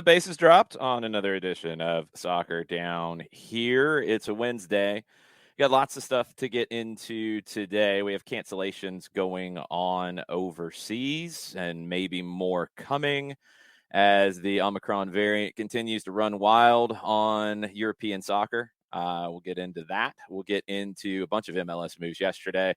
the bases dropped on another edition of Soccer Down Here. It's a Wednesday. Got lots of stuff to get into today. We have cancellations going on overseas and maybe more coming as the Omicron variant continues to run wild on European soccer. We'll get into that. We'll get into a bunch of MLS moves yesterday.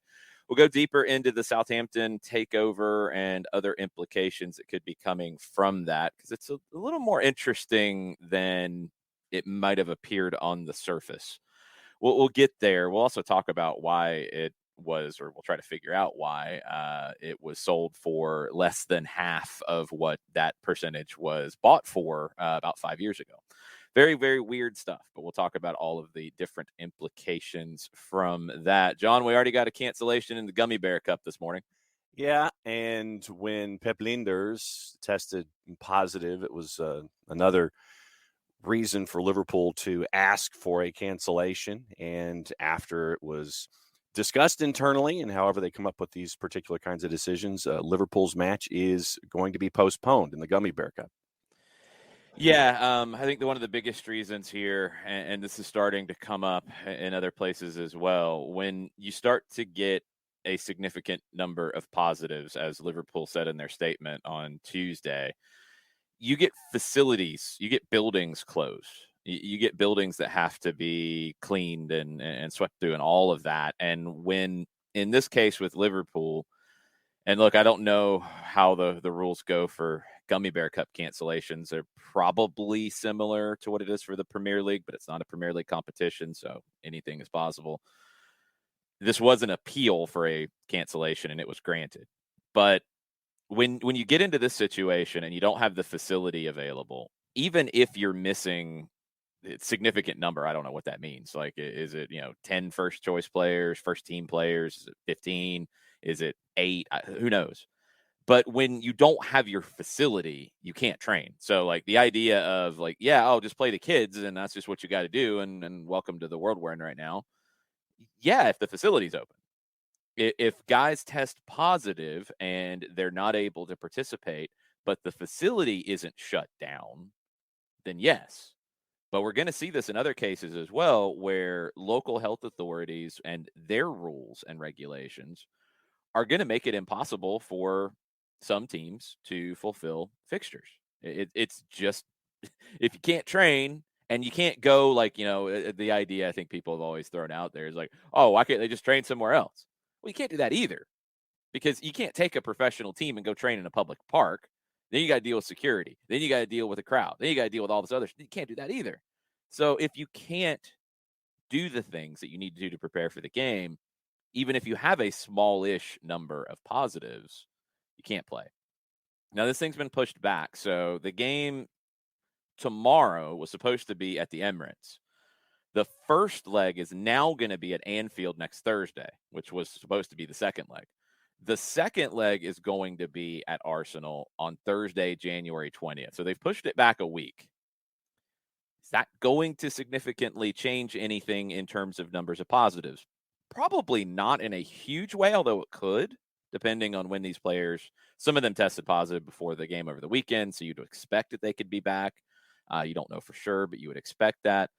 We'll go deeper into the Southampton takeover and other implications that could be coming from that because it's a little more interesting than it might have appeared on the surface. We'll get there. We'll also talk about why it was, or we'll try to figure out why it was sold for less than half of what that percentage was bought for about 5 years ago. Very, very weird stuff, but we'll talk about all of the different implications from that. John, we already got a cancellation in the Gummy Bear Cup this morning. Yeah, and when Pep Linders tested positive, it was another reason for Liverpool to ask for a cancellation. And after it was discussed internally and however they come up with these particular kinds of decisions, Liverpool's match is going to be postponed in the Gummy Bear Cup. Yeah, I think one of the biggest reasons here, and this is starting to come up in other places as well, when you start to get a significant number of positives, as Liverpool said in their statement on Tuesday, you get facilities, you get buildings closed. You get buildings that have to be cleaned and swept through and all of that. And when, in this case with Liverpool, and look, I don't know how the rules go for Gummy Bear Cup cancellations. They're probably similar to what it is for the Premier League, but it's not a Premier League competition, so anything is possible. This was an appeal for a cancellation, and it was granted. But when you get into this situation and you don't have the facility available, even if you're missing a significant number, I don't know what that means. Like, is it 10 first choice players, first team players? Is it 15? Is it 8? Who knows? But when you don't have your facility, you can't train. So, like, the idea of, like, yeah, I'll just play the kids, and that's just what you got to do, and welcome to the world we're in right now. Yeah, if the facility's open. If guys test positive and they're not able to participate, but the facility isn't shut down, then yes. But we're going to see this in other cases as well, where local health authorities and their rules and regulations are going to make it impossible for some teams to fulfill fixtures. It's just, if you can't train and you can't go, like, the idea I think people have always thrown out there is like, oh, why can't they just train somewhere else? Well, you can't do that either, because you can't take a professional team and go train in a public park. Then you got to deal with security. Then you got to deal with a crowd. Then you got to deal with all this other stuff. You can't do that either. So if you can't do the things that you need to do to prepare for the game, even if you have a smallish number of positives, you can't play. Now, this thing's been pushed back. So the game tomorrow was supposed to be at the Emirates. The first leg is now going to be at Anfield next Thursday, which was supposed to be the second leg. The second leg is going to be at Arsenal on Thursday, January 20th. So they've pushed it back a week. Is that going to significantly change anything in terms of numbers of positives? Probably not in a huge way, although it could, depending on when these players, some of them tested positive before the game over the weekend, so you'd expect that they could be back. You don't know for sure, but you would expect that.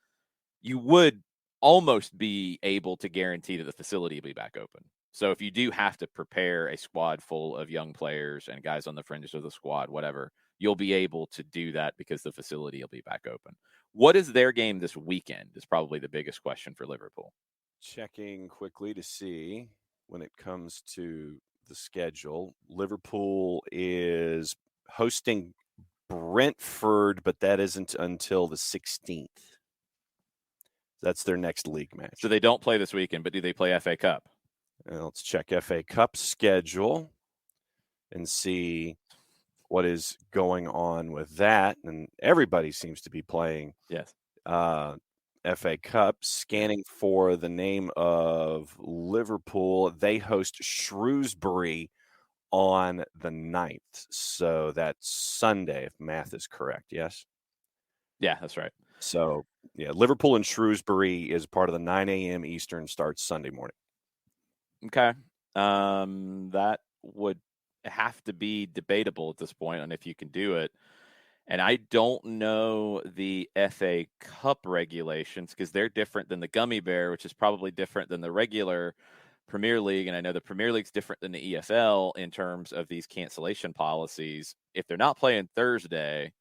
You would almost be able to guarantee that the facility will be back open. So if you do have to prepare a squad full of young players and guys on the fringes of the squad, whatever, you'll be able to do that because the facility will be back open. What is their game this weekend is probably the biggest question for Liverpool. Checking quickly to see when it comes to the schedule. Liverpool is hosting Brentford, but that isn't until the 16th. That's their next league match. So they don't play this weekend, but do they play FA Cup? Let's check FA Cup schedule and see what is going on with that. And everybody seems to be playing. Yes. FA Cup. Scanning for the name of Liverpool. They host Shrewsbury on the 9th. So that's Sunday, if math is correct. Yes? Yeah, that's right. So, yeah, Liverpool and Shrewsbury is part of the 9 a.m. Eastern starts Sunday morning. Okay. That would have to be debatable at this point on if you can do it. And I don't know the FA Cup regulations because they're different than the Gummy Bear, which is probably different than the regular Premier League. And I know the Premier League's different than the EFL in terms of these cancellation policies. If they're not playing Thursday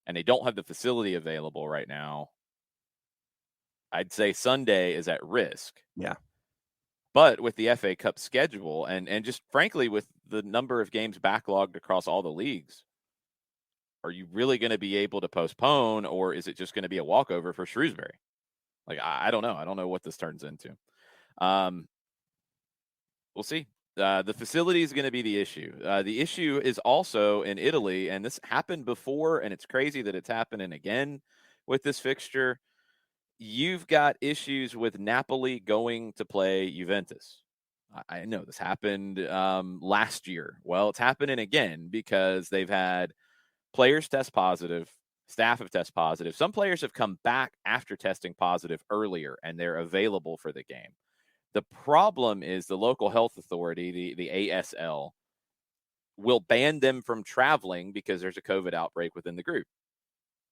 and they don't have the facility available right now, I'd say Sunday is at risk. Yeah. But with the FA Cup schedule and just frankly with the number of games backlogged across all the leagues, are you really going to be able to postpone, or is it just going to be a walkover for Shrewsbury? Like, I don't know. I don't know what this turns into. We'll see. The facility is going to be the issue. The issue is also in Italy, and this happened before, and it's crazy that it's happening again with this fixture. You've got issues with Napoli going to play Juventus. I know this happened last year. Well, it's happening again because they've had players test positive, staff have tested positive. Some players have come back after testing positive earlier, and they're available for the game. The problem is the local health authority, the ASL, will ban them from traveling because there's a COVID outbreak within the group.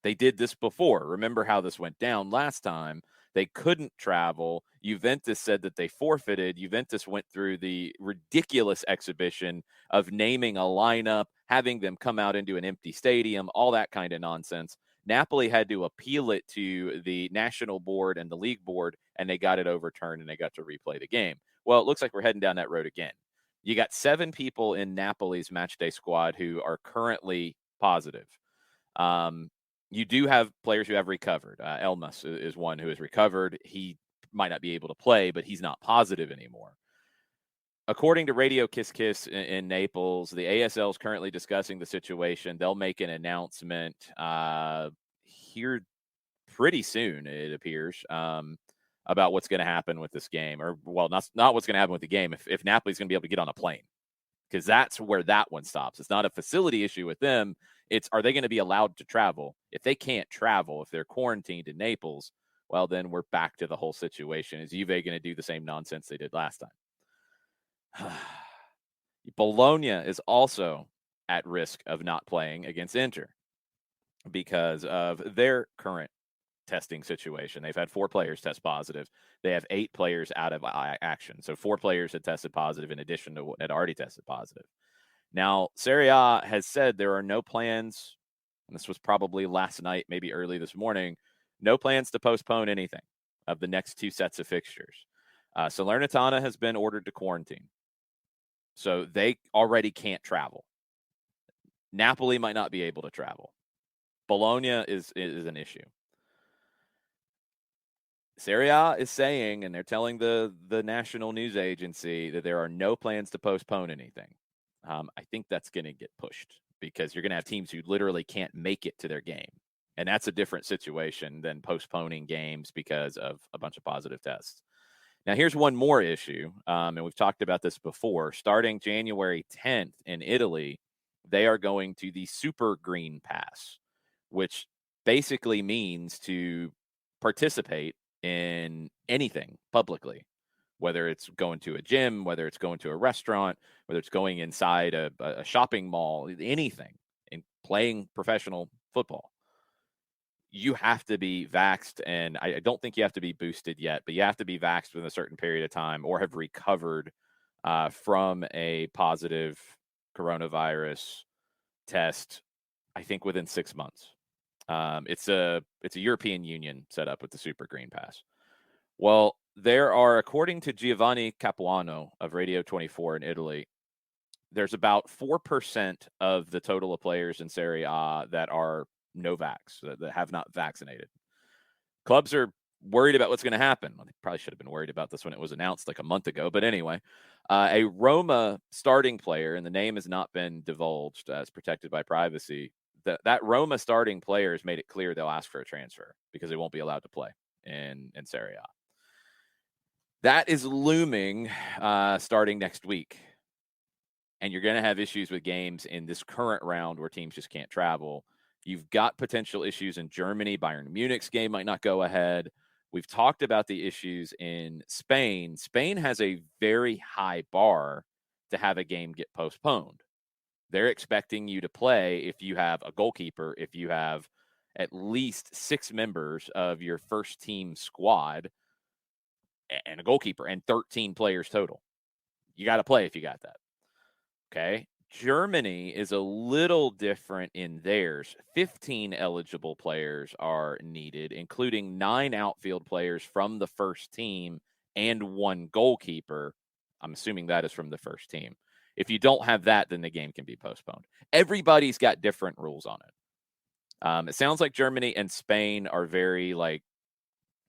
They did this before. Remember how this went down last time? They couldn't travel. Juventus said that they forfeited. Juventus went through the ridiculous exhibition of naming a lineup, having them come out into an empty stadium, all that kind of nonsense. Napoli had to appeal it to the national board and the league board, and they got it overturned and they got to replay the game. Well, it looks like we're heading down that road again. You got 7 people in Napoli's matchday squad who are currently positive. You do have players who have recovered. Elmas is one who has recovered. He might not be able to play, but he's not positive anymore. According to Radio Kiss Kiss in Naples, the ASL is currently discussing the situation. They'll make an announcement here pretty soon, it appears, about what's going to happen with this game. Or, well, not what's going to happen with the game. If Napoli's going to be able to get on a plane, because that's where that one stops. It's not a facility issue with them. It's, are they going to be allowed to travel? If they can't travel, if they're quarantined in Naples, well, then we're back to the whole situation. Is Juve going to do the same nonsense they did last time? Bologna is also at risk of not playing against Inter because of their current testing situation. They've had 4 players test positive. They have 8 players out of action. So 4 players had tested positive in addition to what had already tested positive. Now, Serie A has said there are no plans, and this was probably last night, maybe early this morning, no plans to postpone anything of the next 2 sets of fixtures. Salernitana has been ordered to quarantine. So they already can't travel. Napoli might not be able to travel. Bologna is an issue. Serie A is saying, and they're telling the national news agency that there are no plans to postpone anything. I think that's going to get pushed because you're going to have teams who literally can't make it to their game. And that's a different situation than postponing games because of a bunch of positive tests. Now, here's one more issue, and we've talked about this before. Starting January 10th in Italy, they are going to the Super Green Pass, which basically means to participate in anything publicly, whether it's going to a gym, whether it's going to a restaurant, whether it's going inside a shopping mall, anything, and playing professional football. You have to be vaxxed, and I don't think you have to be boosted yet, but you have to be vaxxed within a certain period of time or have recovered from a positive coronavirus test, I think within 6 months. It's a European Union set up with the Super Green Pass. Well, there are, according to Giovanni Capuano of Radio 24 in Italy, there's about 4% of the total of players in Serie A that are no vax, that have not vaccinated. Clubs are worried about what's going to happen. Well, they probably should have been worried about this when it was announced like a month ago. But anyway, a Roma starting player, and the name has not been divulged as protected by privacy. That Roma starting player has made it clear they'll ask for a transfer because they won't be allowed to play in Serie A. That is looming starting next week. And you're going to have issues with games in this current round where teams just can't travel. You've got potential issues in Germany. Bayern Munich's game might not go ahead. We've talked about the issues in Spain. Spain has a very high bar to have a game get postponed They're expecting you to play if you have a goalkeeper, if you have at least 6 members of your first team squad and a goalkeeper and 13 players total. You got to play if you got that. Okay. Germany is a little different in theirs. 15 eligible players are needed, including 9 outfield players from the first team and 1 goalkeeper. I'm assuming that is from the first team. If you don't have that, then the game can be postponed. Everybody's got different rules on it. It sounds like Germany and Spain are very like,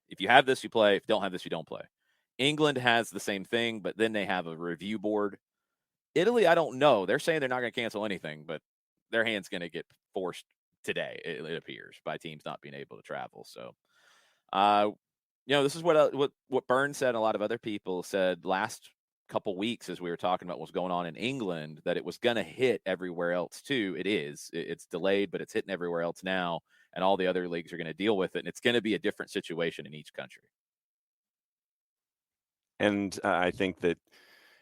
if you have this, you play. If you don't have this, you don't play. England has the same thing, but then they have a review board. Italy, I don't know. They're saying they're not going to cancel anything, but their hand's going to get forced today, it appears, by teams not being able to travel. So, this is what Burns said and a lot of other people said last couple weeks as we were talking about what's going on in England, that it was going to hit everywhere else too. It is. It's delayed, but it's hitting everywhere else now, and all the other leagues are going to deal with it, and it's going to be a different situation in each country. And I think that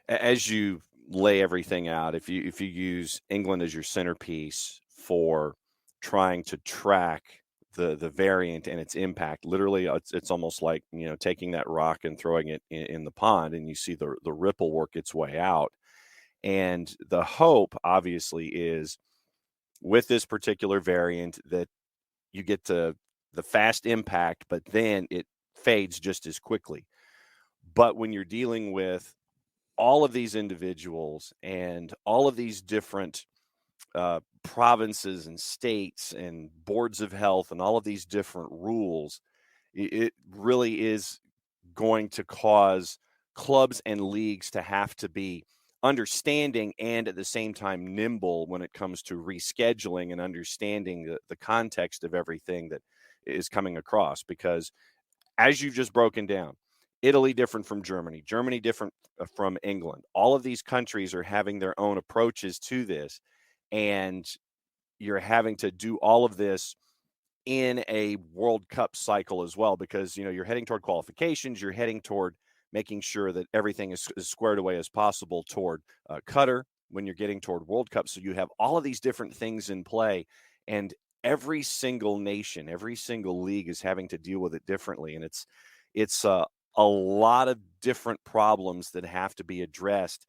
as you lay everything out, if you use England as your centerpiece for trying to track the variant and its impact, literally it's almost like taking that rock and throwing it in the pond, and you see the ripple work its way out. And the hope obviously is with this particular variant that you get to the fast impact, but then it fades just as quickly. But when you're dealing with all of these individuals and all of these different provinces and states and boards of health and all of these different rules, it really is going to cause clubs and leagues to have to be understanding and at the same time nimble when it comes to rescheduling and understanding the context of everything that is coming across. Because as you've just broken down, Italy different from Germany, Germany different from England. All of these countries are having their own approaches to this, and you're having to do all of this in a World Cup cycle as well, because you're heading toward qualifications, you're heading toward making sure that everything is as squared away as possible toward Qatar when you're getting toward World Cup. So you have all of these different things in play, and every single nation, every single league is having to deal with it differently, and it's a lot of different problems that have to be addressed,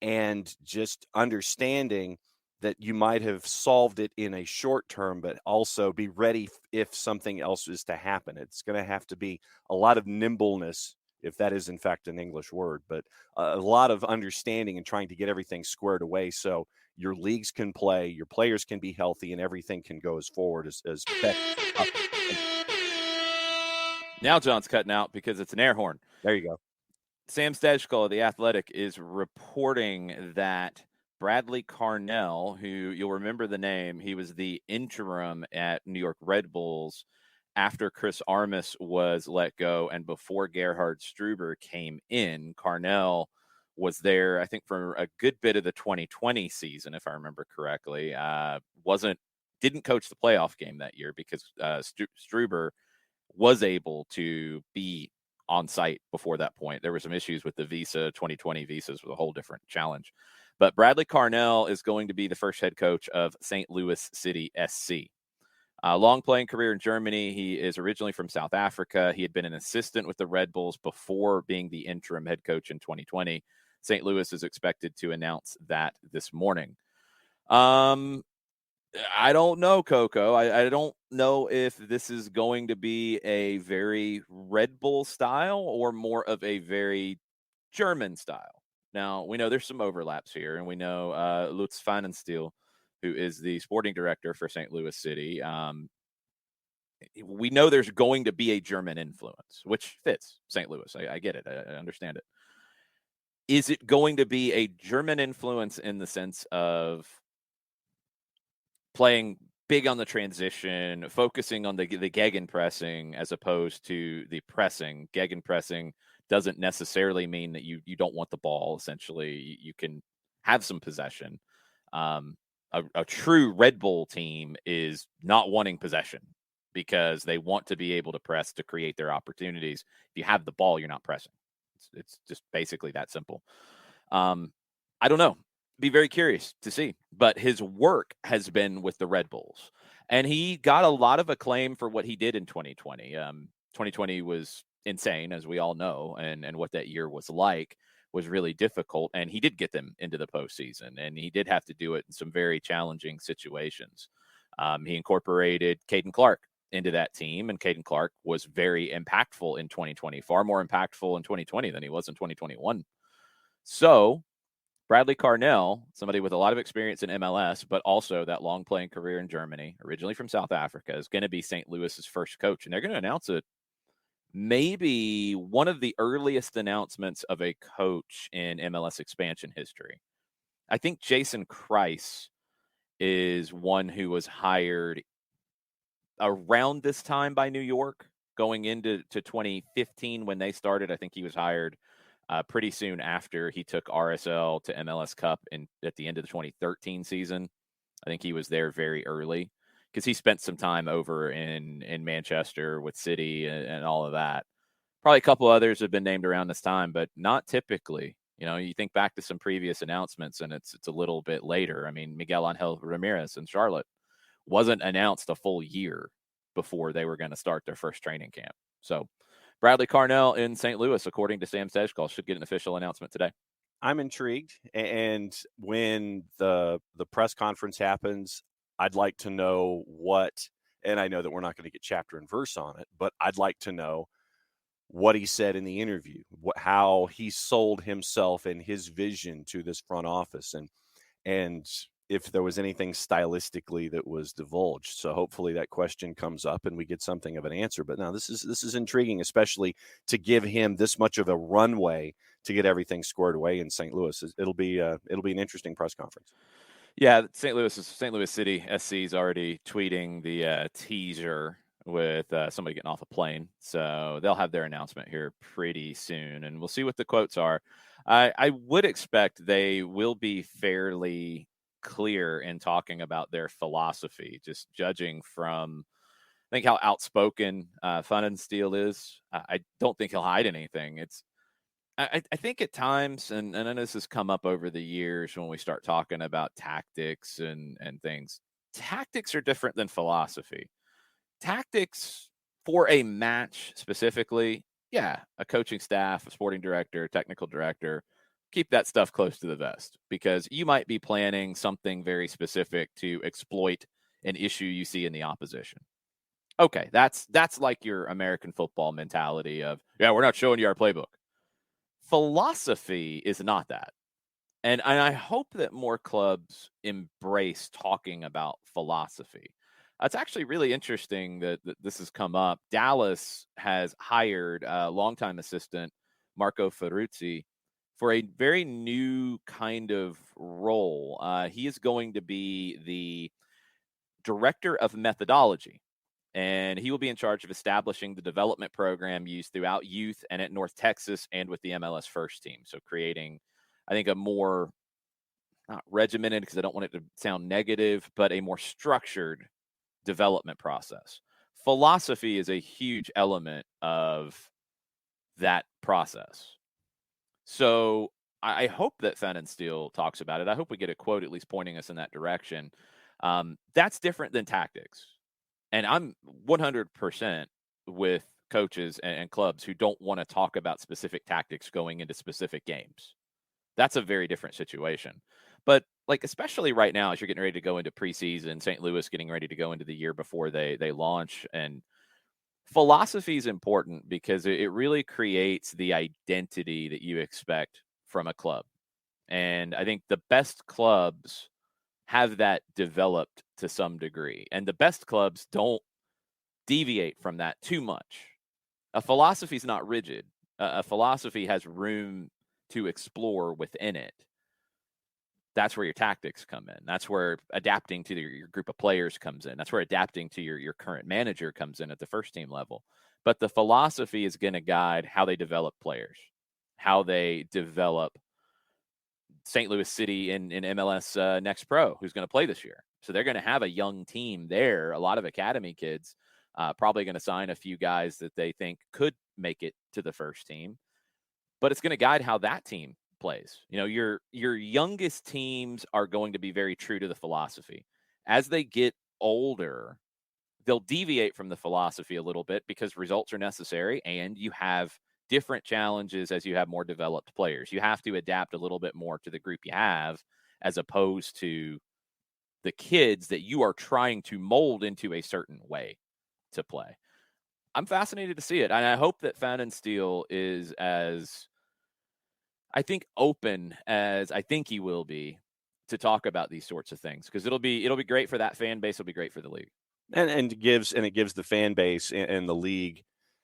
and just understanding that you might have solved it in a short term, but also be ready if something else is to happen. It's going to have to be a lot of nimbleness, if that is in fact an English word, but a lot of understanding and trying to get everything squared away so your leagues can play, your players can be healthy, and everything can go as forward as best. Now John's cutting out because it's an air horn. There you go. Sam Stejskal of The Athletic is reporting that Bradley Carnell, who you'll remember the name, he was the interim at New York Red Bulls after Chris Armas was let go and before Gerhard Struber came in. Carnell was there, I think, for a good bit of the 2020 season, if I remember correctly. Didn't coach the playoff game that year because Struber was able to be on site before that point. There were some issues with the visa. 2020 visas was a whole different challenge. But Bradley Carnell is going to be the first head coach of St. Louis City SC. Long playing career in Germany. He is originally from South Africa. He had been an assistant with the Red Bulls before being the interim head coach in 2020. St. Louis is expected to announce that this morning. I don't know, Coco. I don't know if this is going to be a very Red Bull style or more of a very German style. Now, we know there's some overlaps here, and we know Lutz Pfannenstiel, who is the sporting director for St. Louis City. We know there's going to be a German influence, which fits St. Louis. I get it. I understand it. Is it going to be a German influence in the sense of playing big on the transition, focusing on the gegenpressing as opposed to the pressing? Gegenpressing doesn't necessarily mean that you don't want the ball. Essentially, you can have some possession. A true Red Bull team is not wanting possession because they want to be able to press to create their opportunities. If you have the ball, you're not pressing. It's just basically that simple. I don't know. Be very curious to see. But his work has been with the Red Bulls, and he got a lot of acclaim for what he did in 2020. 2020 was insane, as we all know, and what that year was like was really difficult. And he did get them into the postseason, and he did have to do it in some very challenging situations. He incorporated Caden Clark into that team, and Caden Clark was very impactful in 2020, far more impactful in 2020 than he was in 2021. So Bradley Carnell, somebody with a lot of experience in MLS, but also that long playing career in Germany, originally from South Africa, is going to be St. Louis's first coach. And they're going to announce it maybe one of the earliest announcements of a coach in MLS expansion history. I think Jason Kreis is one who was hired around this time by New York, going into 2015 when they started. I think he was hired pretty soon after he took RSL to MLS Cup at the end of the 2013 season. I think he was there very early because he spent some time over in Manchester with City and all of that. Probably a couple others have been named around this time, but not typically. You think back to some previous announcements, and it's a little bit later. I mean, Miguel Angel Ramirez in Charlotte wasn't announced a full year before they were going to start their first training camp. So Bradley Carnell in St. Louis, according to Sam Sejkal, should get an official announcement today. I'm intrigued, and when the press conference happens, I'd like to know what, and I know that we're not going to get chapter and verse on it, but I'd like to know what he said in the interview, how he sold himself and his vision to this front office, and if there was anything stylistically that was divulged. So hopefully that question comes up and we get something of an answer. But now this is intriguing, especially to give him this much of a runway to get everything squared away in St. Louis. It'll be an interesting press conference. Yeah, St. Louis City SC is already tweeting the teaser with somebody getting off a plane. So they'll have their announcement here pretty soon, and we'll see what the quotes are. I would expect they will be fairly clear in talking about their philosophy, just judging from, I think, how outspoken Pfannenstiel is. I don't think he'll hide anything. I think at times, and I know this has come up over the years when we start talking about tactics and things, tactics are different than philosophy. Tactics for a match specifically, yeah, a coaching staff, a sporting director, technical director, keep that stuff close to the vest because you might be planning something very specific to exploit an issue you see in the opposition. Okay, that's like your American football mentality of, yeah, we're not showing you our playbook. Philosophy is not that. And I hope that more clubs embrace talking about philosophy. It's actually really interesting that this has come up. Dallas has hired a longtime assistant, Marco Ferruzzi, for a very new kind of role. He is going to be the director of methodology, and he will be in charge of establishing the development program used throughout youth and at North Texas and with the MLS first team. So creating, I think, a more, not regimented because I don't want it to sound negative, but a more structured development process. Philosophy is a huge element of that process. So I hope that Pfannenstiel talks about it. I hope we get a quote at least pointing us in that direction. That's different than tactics. And I'm 100% with coaches and clubs who don't want to talk about specific tactics going into specific games. That's a very different situation. But like, especially right now, as you're getting ready to go into preseason, St. Louis getting ready to go into the year before they launch, and philosophy is important because it really creates the identity that you expect from a club. And I think the best clubs have that developed to some degree. And the best clubs don't deviate from that too much. A philosophy is not rigid. A philosophy has room to explore within it. That's where your tactics come in. That's where adapting to your group of players comes in. That's where adapting to your current manager comes in at the first team level. But the philosophy is going to guide how they develop players, how they develop St. Louis City in MLS Next Pro, who's going to play this year. So they're going to have a young team there, a lot of academy kids, probably going to sign a few guys that they think could make it to the first team. But it's going to guide how that team plays. Your youngest teams are going to be very true to the philosophy. As they get older, they'll deviate from the philosophy a little bit because results are necessary, and you have different challenges as you have more developed players. You have to adapt a little bit more to the group you have, as opposed to the kids that you are trying to mold into a certain way to play. I'm fascinated to see it, and I hope that Fan and Steel is as, I think, open as I think he will be to talk about these sorts of things, because it'll be great for that fan base. It'll be great for the league. And it gives the fan base and the league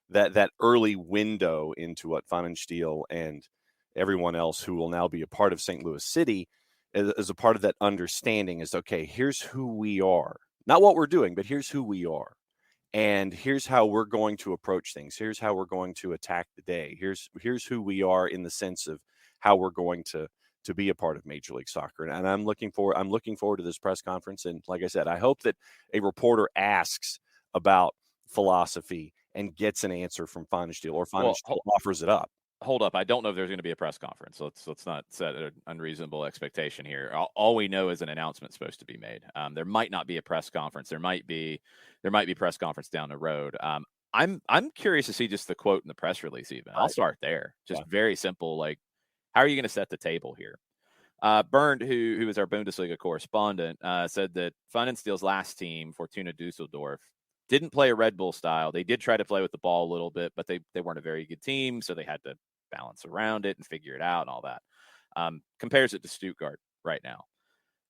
that early window into what Fun and Steel and everyone else who will now be a part of St. Louis City is a part of that understanding is, okay, here's who we are. Not what we're doing, but here's who we are. And here's how we're going to approach things. Here's how we're going to attack the day. Here's who we are in the sense of how we're going to be a part of Major League Soccer. And I'm looking forward to this press conference. And like I said, I hope that a reporter asks about philosophy and gets an answer from Fun and Steel, or Fun and Steel offers it up. Hold up. I don't know if there's going to be a press conference. Let's not set an unreasonable expectation here. All we know is an announcement supposed to be made. There might not be a press conference. There might be press conference down the road. I'm curious to see just the quote in the press release. Even I'll start there. Just very simple. Like, how are you going to set the table here? Bernd, who is our Bundesliga correspondent, said that Fun and Steel's last team, Fortuna Dusseldorf, didn't play a Red Bull style. They did try to play with the ball a little bit, but they weren't a very good team, so they had to balance around it and figure it out and all that. Compares it to Stuttgart right now.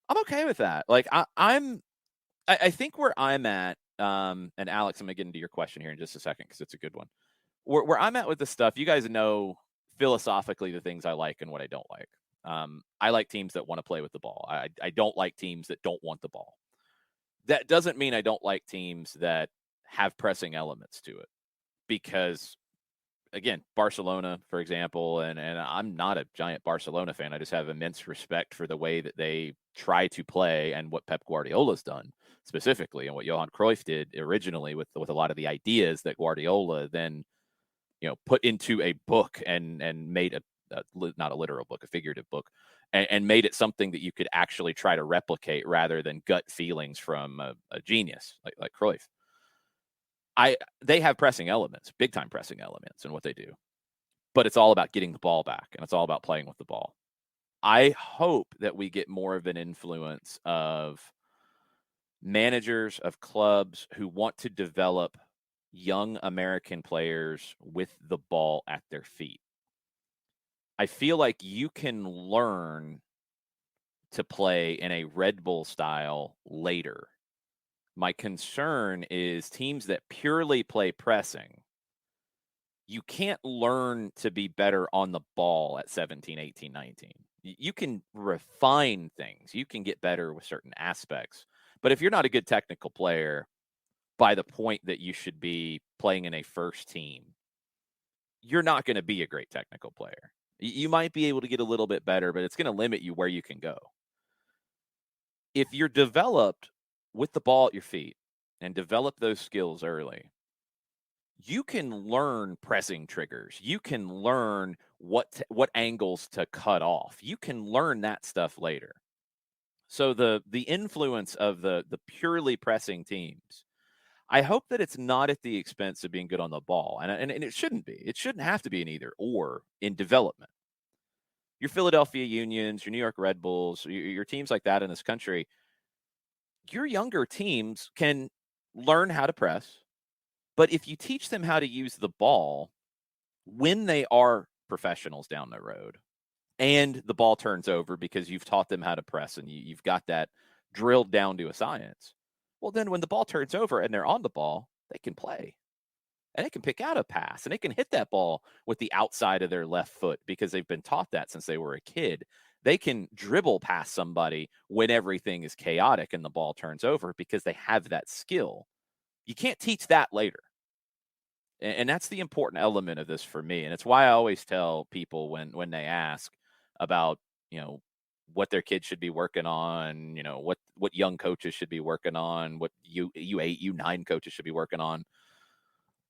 I'm okay with that. Like, I think where I'm at, and Alex, I'm going to get into your question here in just a second because it's a good one. Where I'm at with this stuff, you guys know philosophically the things I like and what I don't like. I like teams that want to play with the ball. I don't like teams that don't want the ball. That doesn't mean I don't like teams that have pressing elements to it, because, again, Barcelona, for example, and I'm not a giant Barcelona fan. I just have immense respect for the way that they try to play and what Pep Guardiola's done specifically, and what Johan Cruyff did originally with a lot of the ideas that Guardiola then, put into a book and made not a literal book, a figurative book, and made it something that you could actually try to replicate rather than gut feelings from a genius like Cruyff. They have pressing elements, big time pressing elements in what they do, but it's all about getting the ball back, and it's all about playing with the ball. I hope that we get more of an influence of managers of clubs who want to develop young American players with the ball at their feet. I feel like you can learn to play in a Red Bull style later. My concern is teams that purely play pressing. You can't learn to be better on the ball at 17, 18, 19. You can refine things. You can get better with certain aspects. But if you're not a good technical player by the point that you should be playing in a first team, you're not going to be a great technical player. You might be able to get a little bit better, but it's going to limit you where you can go. If you're developed with the ball at your feet and develop those skills early, you can learn pressing triggers. You can learn what angles to cut off. You can learn that stuff later. So the influence of the purely pressing teams, I hope that it's not at the expense of being good on the ball. And it shouldn't be. It shouldn't have to be an either or in development. Your Philadelphia Unions, your New York Red Bulls, your teams like that in this country, your younger teams can learn how to press. But if you teach them how to use the ball when they are professionals down the road, and the ball turns over because you've taught them how to press and you've got that drilled down to a science, well, then when the ball turns over and they're on the ball, they can play. And they can pick out a pass, and they can hit that ball with the outside of their left foot because they've been taught that since they were a kid. They can dribble past somebody when everything is chaotic and the ball turns over because they have that skill. You can't teach that later. And that's the important element of this for me. And it's why I always tell people when they ask about, what their kids should be working on, what young coaches should be working on, what U8, U9 coaches should be working on.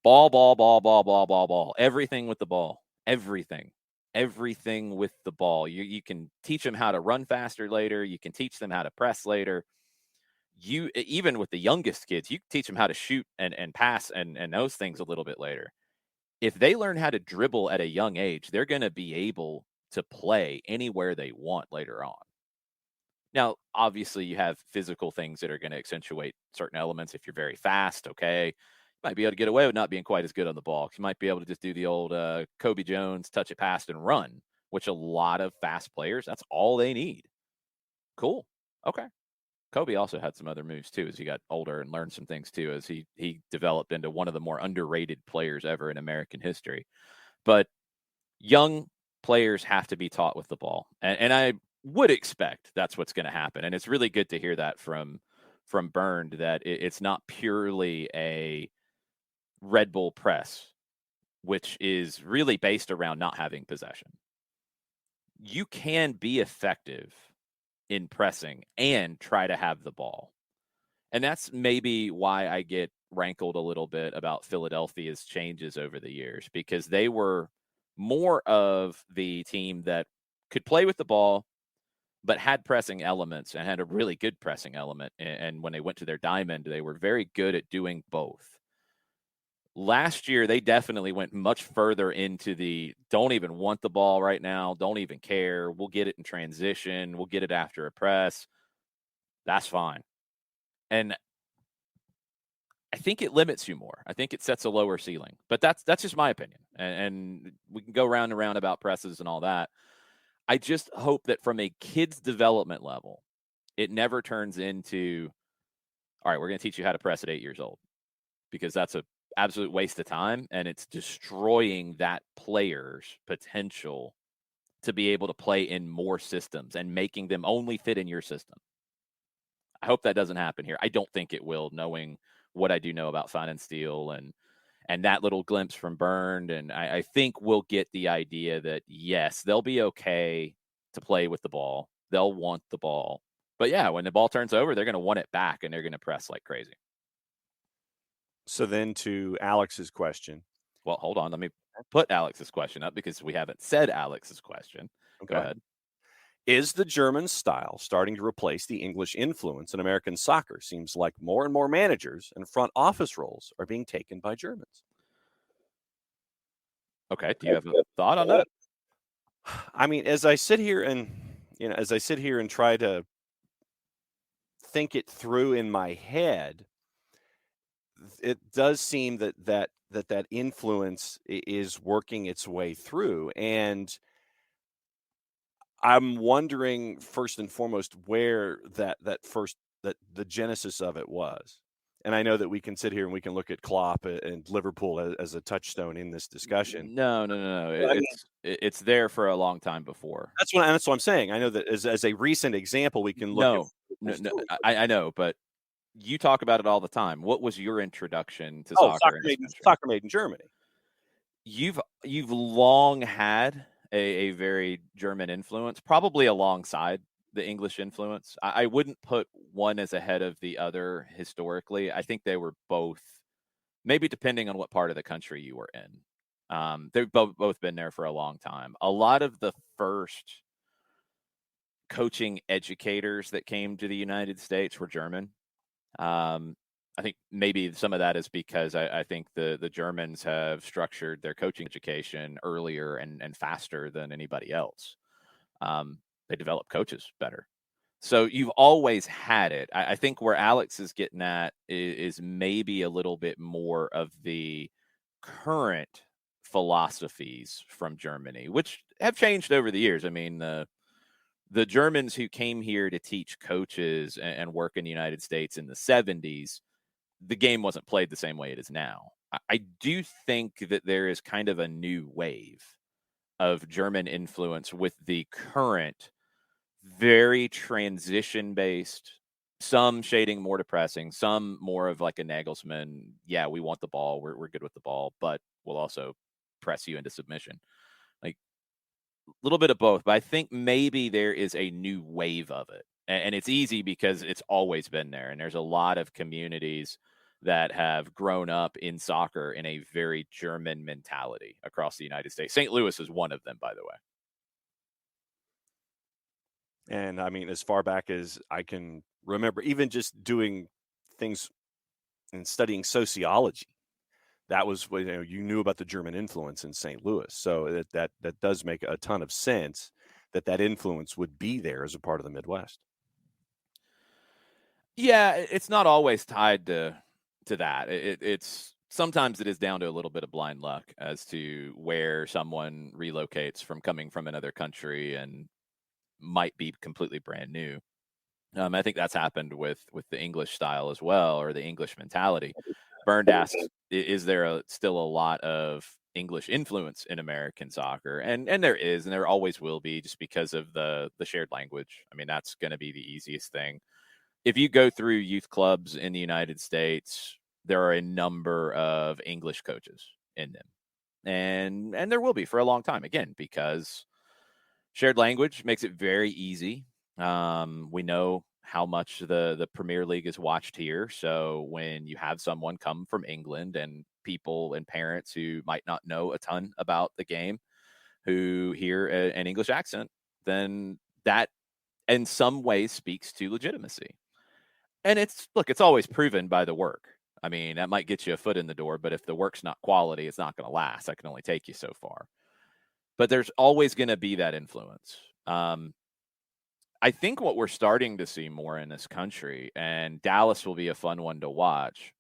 Ball. Everything with the ball. Everything. everything with the ball. You can teach them how to run faster later. You can teach them how to press later. You even with the youngest kids, you can teach them how to shoot and pass and those things a little bit later. If they learn how to dribble at a young age, they're going to be able to play anywhere they want later on. Now, obviously, you have physical things that are going to accentuate certain elements. If you're very fast, okay, you might be able to get away with not being quite as good on the ball. You might be able to just do the old Kobe Jones, touch it past and run, which a lot of fast players, that's all they need. Cool. Okay. Kobe also had some other moves too as he got older and learned some things too as he developed into one of the more underrated players ever in American history. But young players have to be taught with the ball, and I would expect that's what's going to happen. And it's really good to hear that from Burned that it's not purely a Red Bull press, which is really based around not having possession. You can be effective in pressing and try to have the ball. And that's maybe why I get rankled a little bit about Philadelphia's changes over the years, because they were more of the team that could play with the ball, but had pressing elements and had a really good pressing element. And when they went to their diamond, they were very good at doing both. Last year, they definitely went much further into the don't even want the ball right now, don't even care. We'll get it in transition. We'll get it after a press. That's fine. And I think it limits you more. I think it sets a lower ceiling, but that's just my opinion. And we can go round and round about presses and all that. I just hope that from a kid's development level, it never turns into, all right, we're going to teach you how to press at 8 years old, because that's a absolute waste of time, and it's destroying that player's potential to be able to play in more systems and making them only fit in your system. I hope that doesn't happen here. I don't think it will, knowing what I do know about Fine and Steel and that little glimpse from Burned. And I think we'll get the idea that, yes, they'll be okay to play with the ball. They'll want the ball. But yeah, when the ball turns over, they're going to want it back and they're going to press like crazy. So then to Alex's question. Well, hold on. Let me put Alex's question up because we haven't said Alex's question. Okay. Go ahead. Is the German style starting to replace the English influence in American soccer? Seems like more and more managers and front office roles are being taken by Germans. Okay. Do you have a thought on that? I mean, as I sit here and try to think it through in my head, it does seem that influence is working its way through. And I'm wondering first and foremost where that the genesis of it was. And I know that we can sit here and we can look at Klopp and Liverpool as a touchstone in this discussion. No. It's there for a long time before. That's what I'm saying. I know that as a recent example, we can look No. I know, but you talk about it all the time. What was your introduction to soccer made in Germany. You've long had a very German influence, probably alongside the English influence. I wouldn't put one as ahead of the other historically. I think they were both, maybe depending on what part of the country you were in. They've both been there for a long time. A lot of the first coaching educators that came to the United States were German. I think maybe some of that is because I think the Germans have structured their coaching education earlier and faster than anybody else. They develop coaches better. So you've always had it. I think where Alex is getting at is maybe a little bit more of the current philosophies from Germany, which have changed over the years. I mean, the Germans who came here to teach coaches and work in the United States in the 70s, the game wasn't played the same way it is now. I do think that there is kind of a new wave of German influence with the current very transition based, some shading more to pressing, some more of like a Nagelsmann. Yeah, we want the ball. We're good with the ball, but we'll also press you into submission. Like a little bit of both, but I think maybe there is a new wave of it. And it's easy because it's always been there. And there's a lot of communities that have grown up in soccer in a very German mentality across the United States. St. Louis is one of them, by the way. And I mean, as far back as I can remember, even just doing things and studying sociology, that was what you knew about the German influence in St. Louis. So that does make a ton of sense that influence would be there as a part of the Midwest. Yeah, it's not always tied to that. It's sometimes it is down to a little bit of blind luck as to where someone relocates from coming from another country and might be completely brand new. I think that's happened with the English style as well, or the English mentality. Burned asks, is there still a lot of English influence in American soccer? And there is, and there always will be, just because of the shared language. I mean, that's going to be the easiest thing. If you go through youth clubs in the United States, there are a number of English coaches in them, and there will be for a long time, again, because shared language makes it very easy. We know how much the Premier League is watched here. So when you have someone come from England and people and parents who might not know a ton about the game who hear an English accent, then that in some ways speaks to legitimacy. And it's always proven by the work. I mean, that might get you a foot in the door, but if the work's not quality, it's not going to last. That can only take you so far. But there's always going to be that influence. I think what we're starting to see more in this country, and Dallas will be a fun one to watch.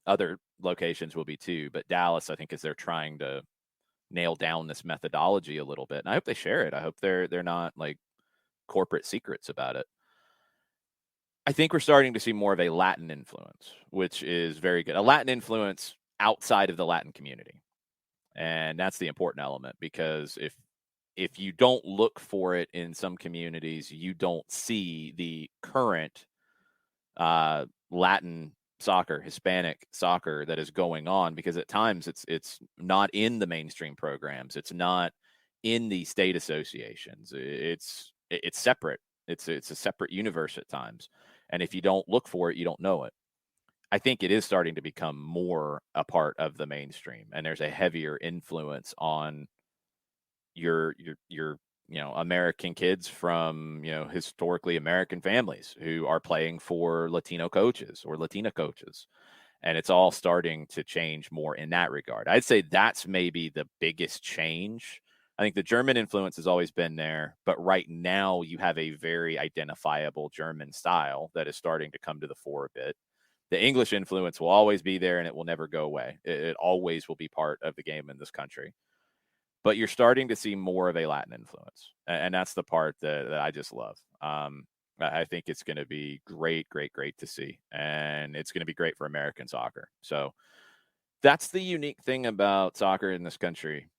Other locations will be too, but Dallas, I think, is they're trying to nail down this methodology a little bit, and I hope they share it. I hope they're not like corporate secrets about it. I think we're starting to see more of a Latin influence, which is very good. A Latin influence outside of the Latin community. And that's the important element, because if you don't look for it in some communities, you don't see the current Latin soccer, Hispanic soccer that is going on, because at times it's not in the mainstream programs. It's not in the state associations. It's separate. It's a separate universe at times. And if you don't look for it, you don't know it. I think it is starting to become more a part of the mainstream, and there's a heavier influence on your American kids from historically American families who are playing for Latino coaches or Latina coaches, and it's all starting to change more in that regard. I'd say that's maybe the biggest change. I think the German influence has always been there, but right now you have a very identifiable German style that is starting to come to the fore a bit. The English influence will always be there, and it will never go away. It always will be part of the game in this country. But you're starting to see more of a Latin influence, and that's the part that I just love. I think it's going to be great to see, and it's going to be great for American soccer. So that's the unique thing about soccer in this country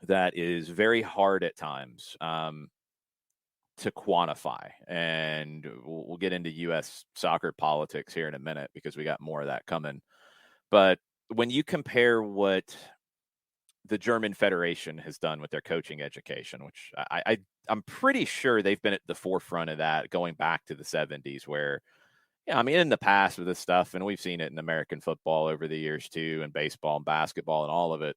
that is very hard at times to quantify. And we'll get into U.S. soccer politics here in a minute, because we got more of that coming. But when you compare what the German Federation has done with their coaching education, which I'm pretty sure they've been at the forefront of that going back to the 70s, where, I mean, in the past with this stuff, and we've seen it in American football over the years too, and baseball and basketball and all of it.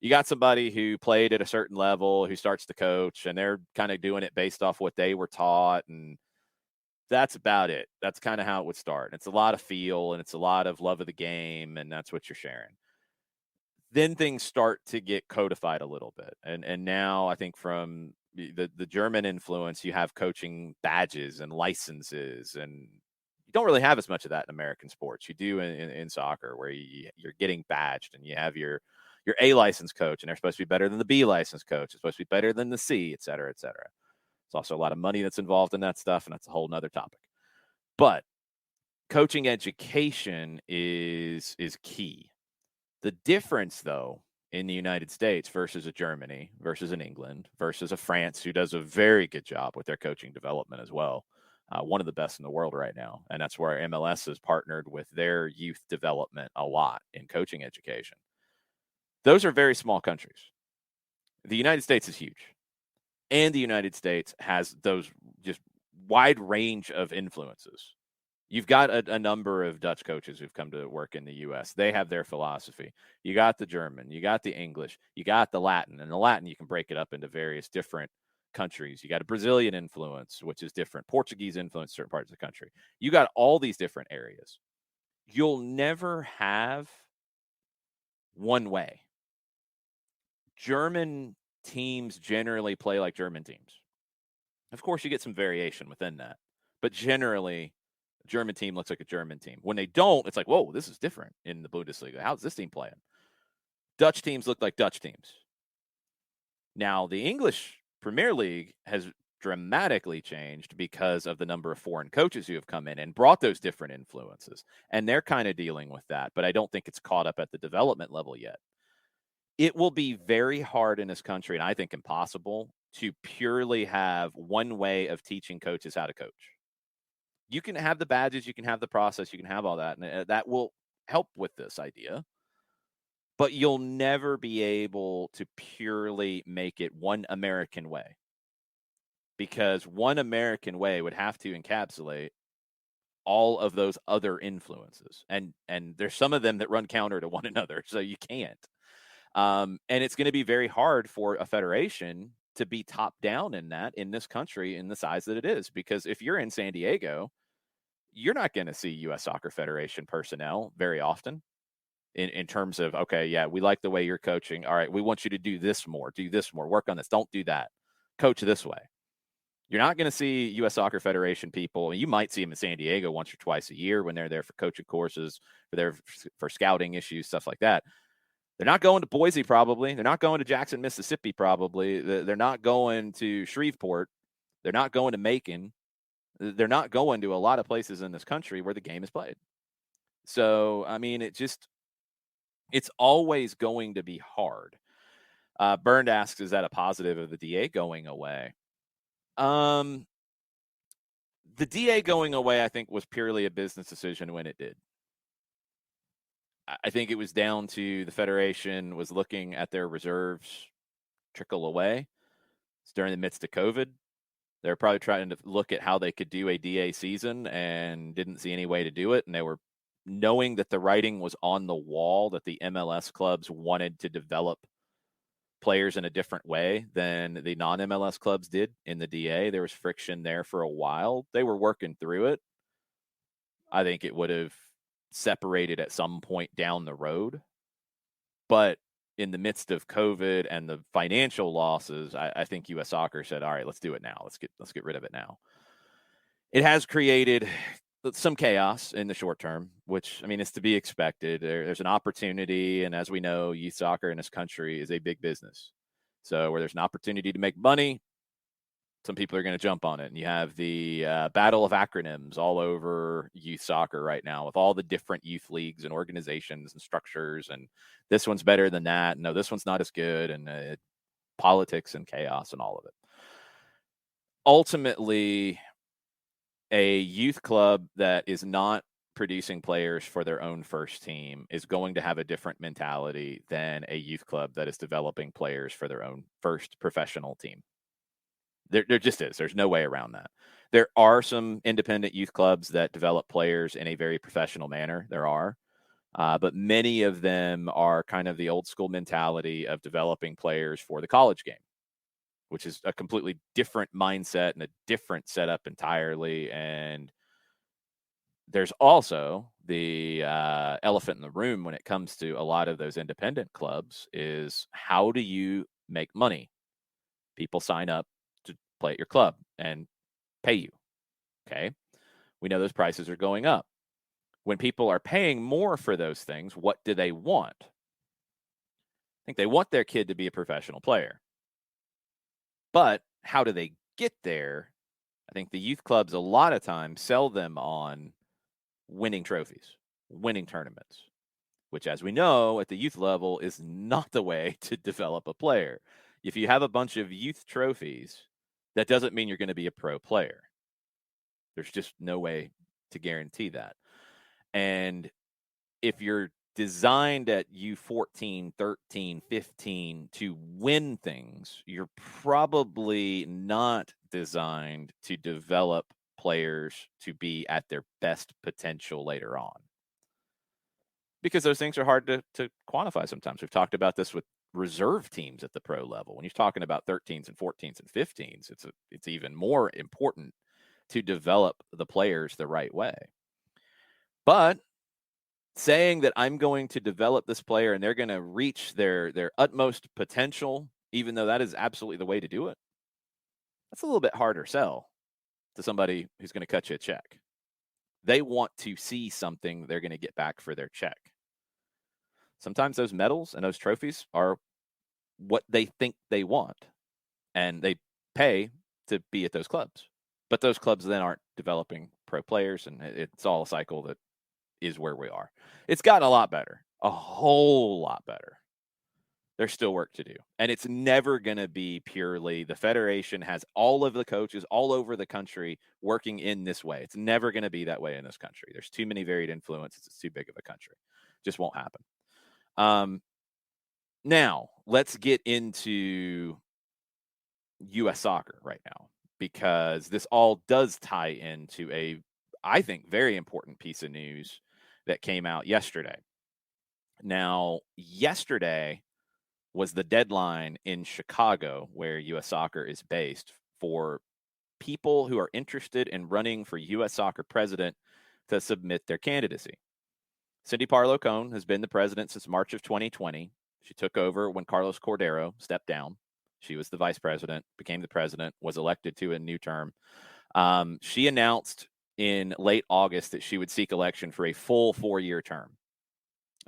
You got somebody who played at a certain level who starts to coach, and they're kind of doing it based off what they were taught, and that's about it. That's kind of how it would start. It's a lot of feel, and it's a lot of love of the game, and that's what you're sharing. Then things start to get codified a little bit. And now I think from the German influence, you have coaching badges and licenses, and you don't really have as much of that in American sports. You do in soccer, where you're getting badged, and you have your A license coach, and they're supposed to be better than the B license coach. It's supposed to be better than the C, et cetera, et cetera. There's also a lot of money that's involved in that stuff, and that's a whole nother topic. But coaching education is key. The difference, though, in the United States versus a Germany, versus an England, versus a France, who does a very good job with their coaching development as well, one of the best in the world right now. And that's where MLS has partnered with their youth development a lot in coaching education. Those are very small countries. The United States is huge. And the United States has those just wide range of influences. You've got a number of Dutch coaches who've come to work in the U.S. They have their philosophy. You got the German, you got the English, you got the Latin. And the Latin, you can break it up into various different countries. You got a Brazilian influence, which is different. Portuguese influence, certain parts of the country. You got all these different areas. You'll never have one way. German teams generally play like German teams. Of course, you get some variation within that. But generally, German team looks like a German team. When they don't, it's like, whoa, this is different in the Bundesliga. How's this team playing? Dutch teams look like Dutch teams. Now, the English Premier League has dramatically changed because of the number of foreign coaches who have come in and brought those different influences. And they're kind of dealing with that, but I don't think it's caught up at the development level yet. It will be very hard in this country, and I think impossible, to purely have one way of teaching coaches how to coach. You can have the badges, you can have the process, you can have all that, and that will help with this idea. But you'll never be able to purely make it one American way, because one American way would have to encapsulate all of those other influences. And there's some of them that run counter to one another, so you can't. And it's going to be very hard for a federation to be top down in this country in the size that it is. Because if you're in San Diego, you're not going to see U.S. Soccer Federation personnel very often in terms of, okay, yeah, we like the way you're coaching. All right, we want you to do this more, work on this. Don't do that. Coach this way. You're not going to see U.S. Soccer Federation people. You might see them in San Diego once or twice a year when they're there for coaching courses, for scouting issues, stuff like that. They're not going to Boise, probably. They're not going to Jackson, Mississippi, probably. They're not going to Shreveport. They're not going to Macon. They're not going to a lot of places in this country where the game is played. So, I mean, it's always going to be hard. Bernd asks, is that a positive of the DA going away? The DA going away, I think, was purely a business decision when it did. I think it was down to the Federation was looking at their reserves trickle away. It's during the midst of COVID. They're probably trying to look at how they could do a DA season and didn't see any way to do it. And they were knowing that the writing was on the wall, that the MLS clubs wanted to develop players in a different way than the non-MLS clubs did in the DA. There was friction there for a while. They were working through it. I think it would have separated at some point down the road. But in the midst of COVID and the financial losses, I think U.S. Soccer said, all right, let's do it now. Let's get rid of it now. It has created some chaos in the short term, which, I mean, is to be expected. There's an opportunity, and as we know, youth soccer in this country is a big business. So where there's an opportunity to make money, some people are going to jump on it. And you have the battle of acronyms all over youth soccer right now with all the different youth leagues and organizations and structures. And this one's better than that. No, this one's not as good. And politics and chaos and all of it. Ultimately, a youth club that is not producing players for their own first team is going to have a different mentality than a youth club that is developing players for their own first professional team. There just is. There's no way around that. There are some independent youth clubs that develop players in a very professional manner. There are. But many of them are kind of the old school mentality of developing players for the college game, which is a completely different mindset and a different setup entirely. And there's also the elephant in the room when it comes to a lot of those independent clubs is, how do you make money? People sign up to play at your club and pay you. Okay. We know those prices are going up. When people are paying more for those things, what do they want? I think they want their kid to be a professional player. But how do they get there? I think the youth clubs a lot of times sell them on winning trophies, winning tournaments, which, as we know, at the youth level is not the way to develop a player. If you have a bunch of youth trophies, that doesn't mean you're going to be a pro player. There's just no way to guarantee that. And if you're designed at U14, 13, 15 to win things, you're probably not designed to develop players to be at their best potential later on? Because those things are hard to quantify sometimes. We've talked about this with reserve teams at the pro level. When you're talking about 13s and 14s and 15s, it's even more important to develop the players the right way. But saying that I'm going to develop this player and they're going to reach their utmost potential, even though that is absolutely the way to do it, that's a little bit harder sell to somebody who's going to cut you a check. They want to see something they're going to get back for their check. Sometimes those medals and those trophies are what they think they want, and they pay to be at those clubs. But those clubs then aren't developing pro players, and it's all a cycle that is where we are. It's gotten a lot better, a whole lot better. There's still work to do. And it's never going to be purely the federation has all of the coaches all over the country working in this way. It's never going to be that way in this country. There's too many varied influences. It's too big of a country. Just won't happen. Now, let's get into U.S. soccer right now, because this all does tie into a, I think, very important piece of news that came out yesterday. Now, yesterday was the deadline in Chicago, where U.S. Soccer is based, for people who are interested in running for U.S. Soccer president to submit their candidacy. Cindy Parlow-Cone has been the president since March of 2020. She took over when Carlos Cordeiro stepped down. She was the vice president, became the president, was elected to a new term. She announced in late August that she would seek election for a full 4-year term.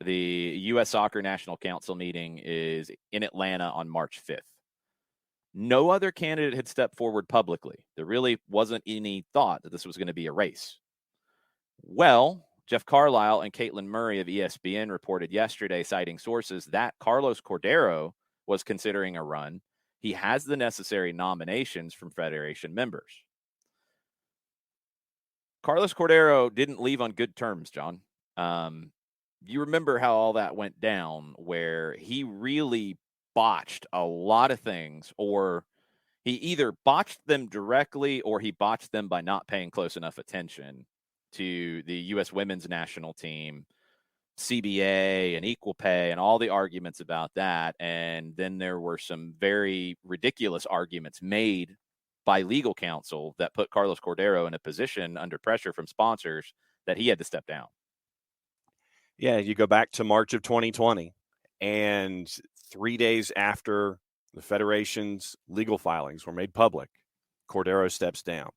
The U.S. Soccer National Council meeting is in Atlanta on March 5th. No other candidate had stepped forward publicly. There really wasn't any thought that this was going to be a race. Well, Jeff Carlisle and Caitlin Murray of ESPN reported yesterday, citing sources, that Carlos Cordeiro was considering a run. He has the necessary nominations from Federation members. Carlos Cordeiro didn't leave on good terms, John. You remember how all that went down, where he really botched a lot of things, or he either botched them directly or he botched them by not paying close enough attention to the U.S. women's national team, CBA and equal pay and all the arguments about that. And then there were some very ridiculous arguments made by legal counsel that put Carlos Cordeiro in a position under pressure from sponsors that he had to step down. Yeah, you go back to March of 2020, and 3 days after the Federation's legal filings were made public, Cordeiro steps down.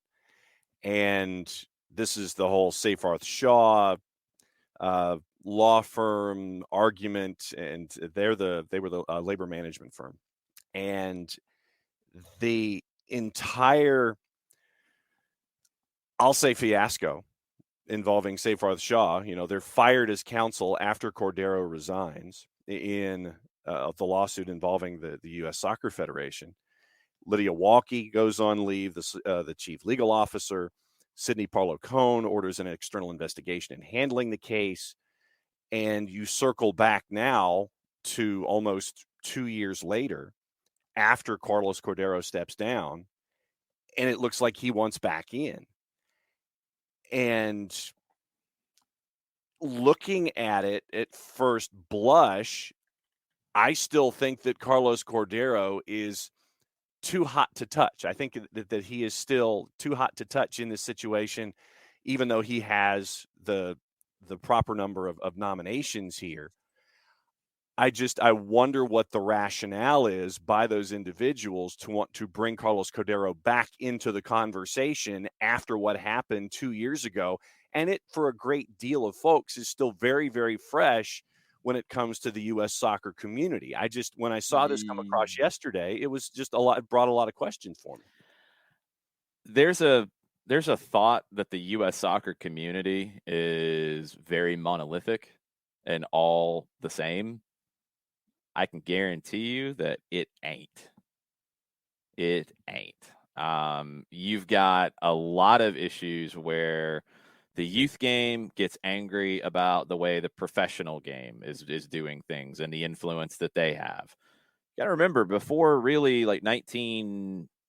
And this is the whole Seyfarth Shaw law firm argument, and they were the labor management firm. And the entire, I'll say, fiasco involving Seyfarth Shaw, they're fired as counsel after Cordeiro resigns in the lawsuit involving the U.S. Soccer Federation. Lydia Walke goes on leave, the chief legal officer. Cindy Parlow-Cone orders an external investigation in handling the case. And you circle back now to almost 2 years later, after Carlos Cordeiro steps down, and it looks like he wants back in. And looking at it at first blush, I still think that Carlos Cordeiro is too hot to touch. I think that he is still too hot to touch in this situation, even though he has the proper number of nominations here. I wonder what the rationale is by those individuals to want to bring Carlos Cordeiro back into the conversation after what happened 2 years ago. And it, for a great deal of folks, is still very, very fresh when it comes to the U.S. soccer community. When I saw this come across yesterday, it was just it brought a lot of questions for me. There's a thought that the U.S. soccer community is very monolithic and all the same. I can guarantee you that it ain't. It ain't. You've got a lot of issues where the youth game gets angry about the way the professional game is doing things and the influence that they have. You got to remember, before really like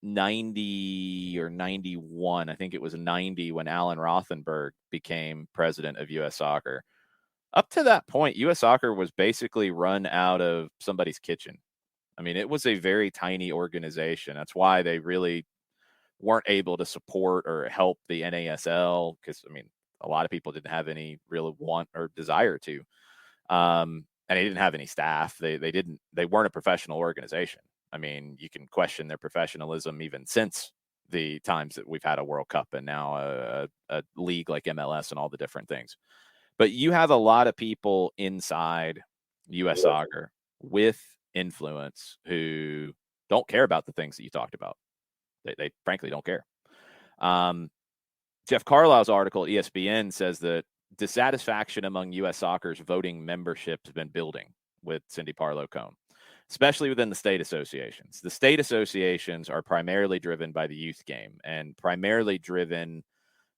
90 or 91. I think it was 90 when Alan Rothenberg became president of U.S. Soccer. Up to that point, U.S. Soccer was basically run out of somebody's kitchen. I mean, it was a very tiny organization. That's why they really weren't able to support or help the NASL because, I mean, a lot of people didn't have any real want or desire to. And they didn't have any staff. They weren't a professional organization. I mean, you can question their professionalism even since the times that we've had a World Cup and now a league like MLS and all the different things. But you have a lot of people inside U.S. Soccer with influence who don't care about the things that you talked about. They frankly don't care. Jeff Carlisle's article at ESPN says that dissatisfaction among U.S. Soccer's voting membership has been building with Cindy Parlow-Cone, especially within the state associations. The state associations are primarily driven by the youth game and primarily driven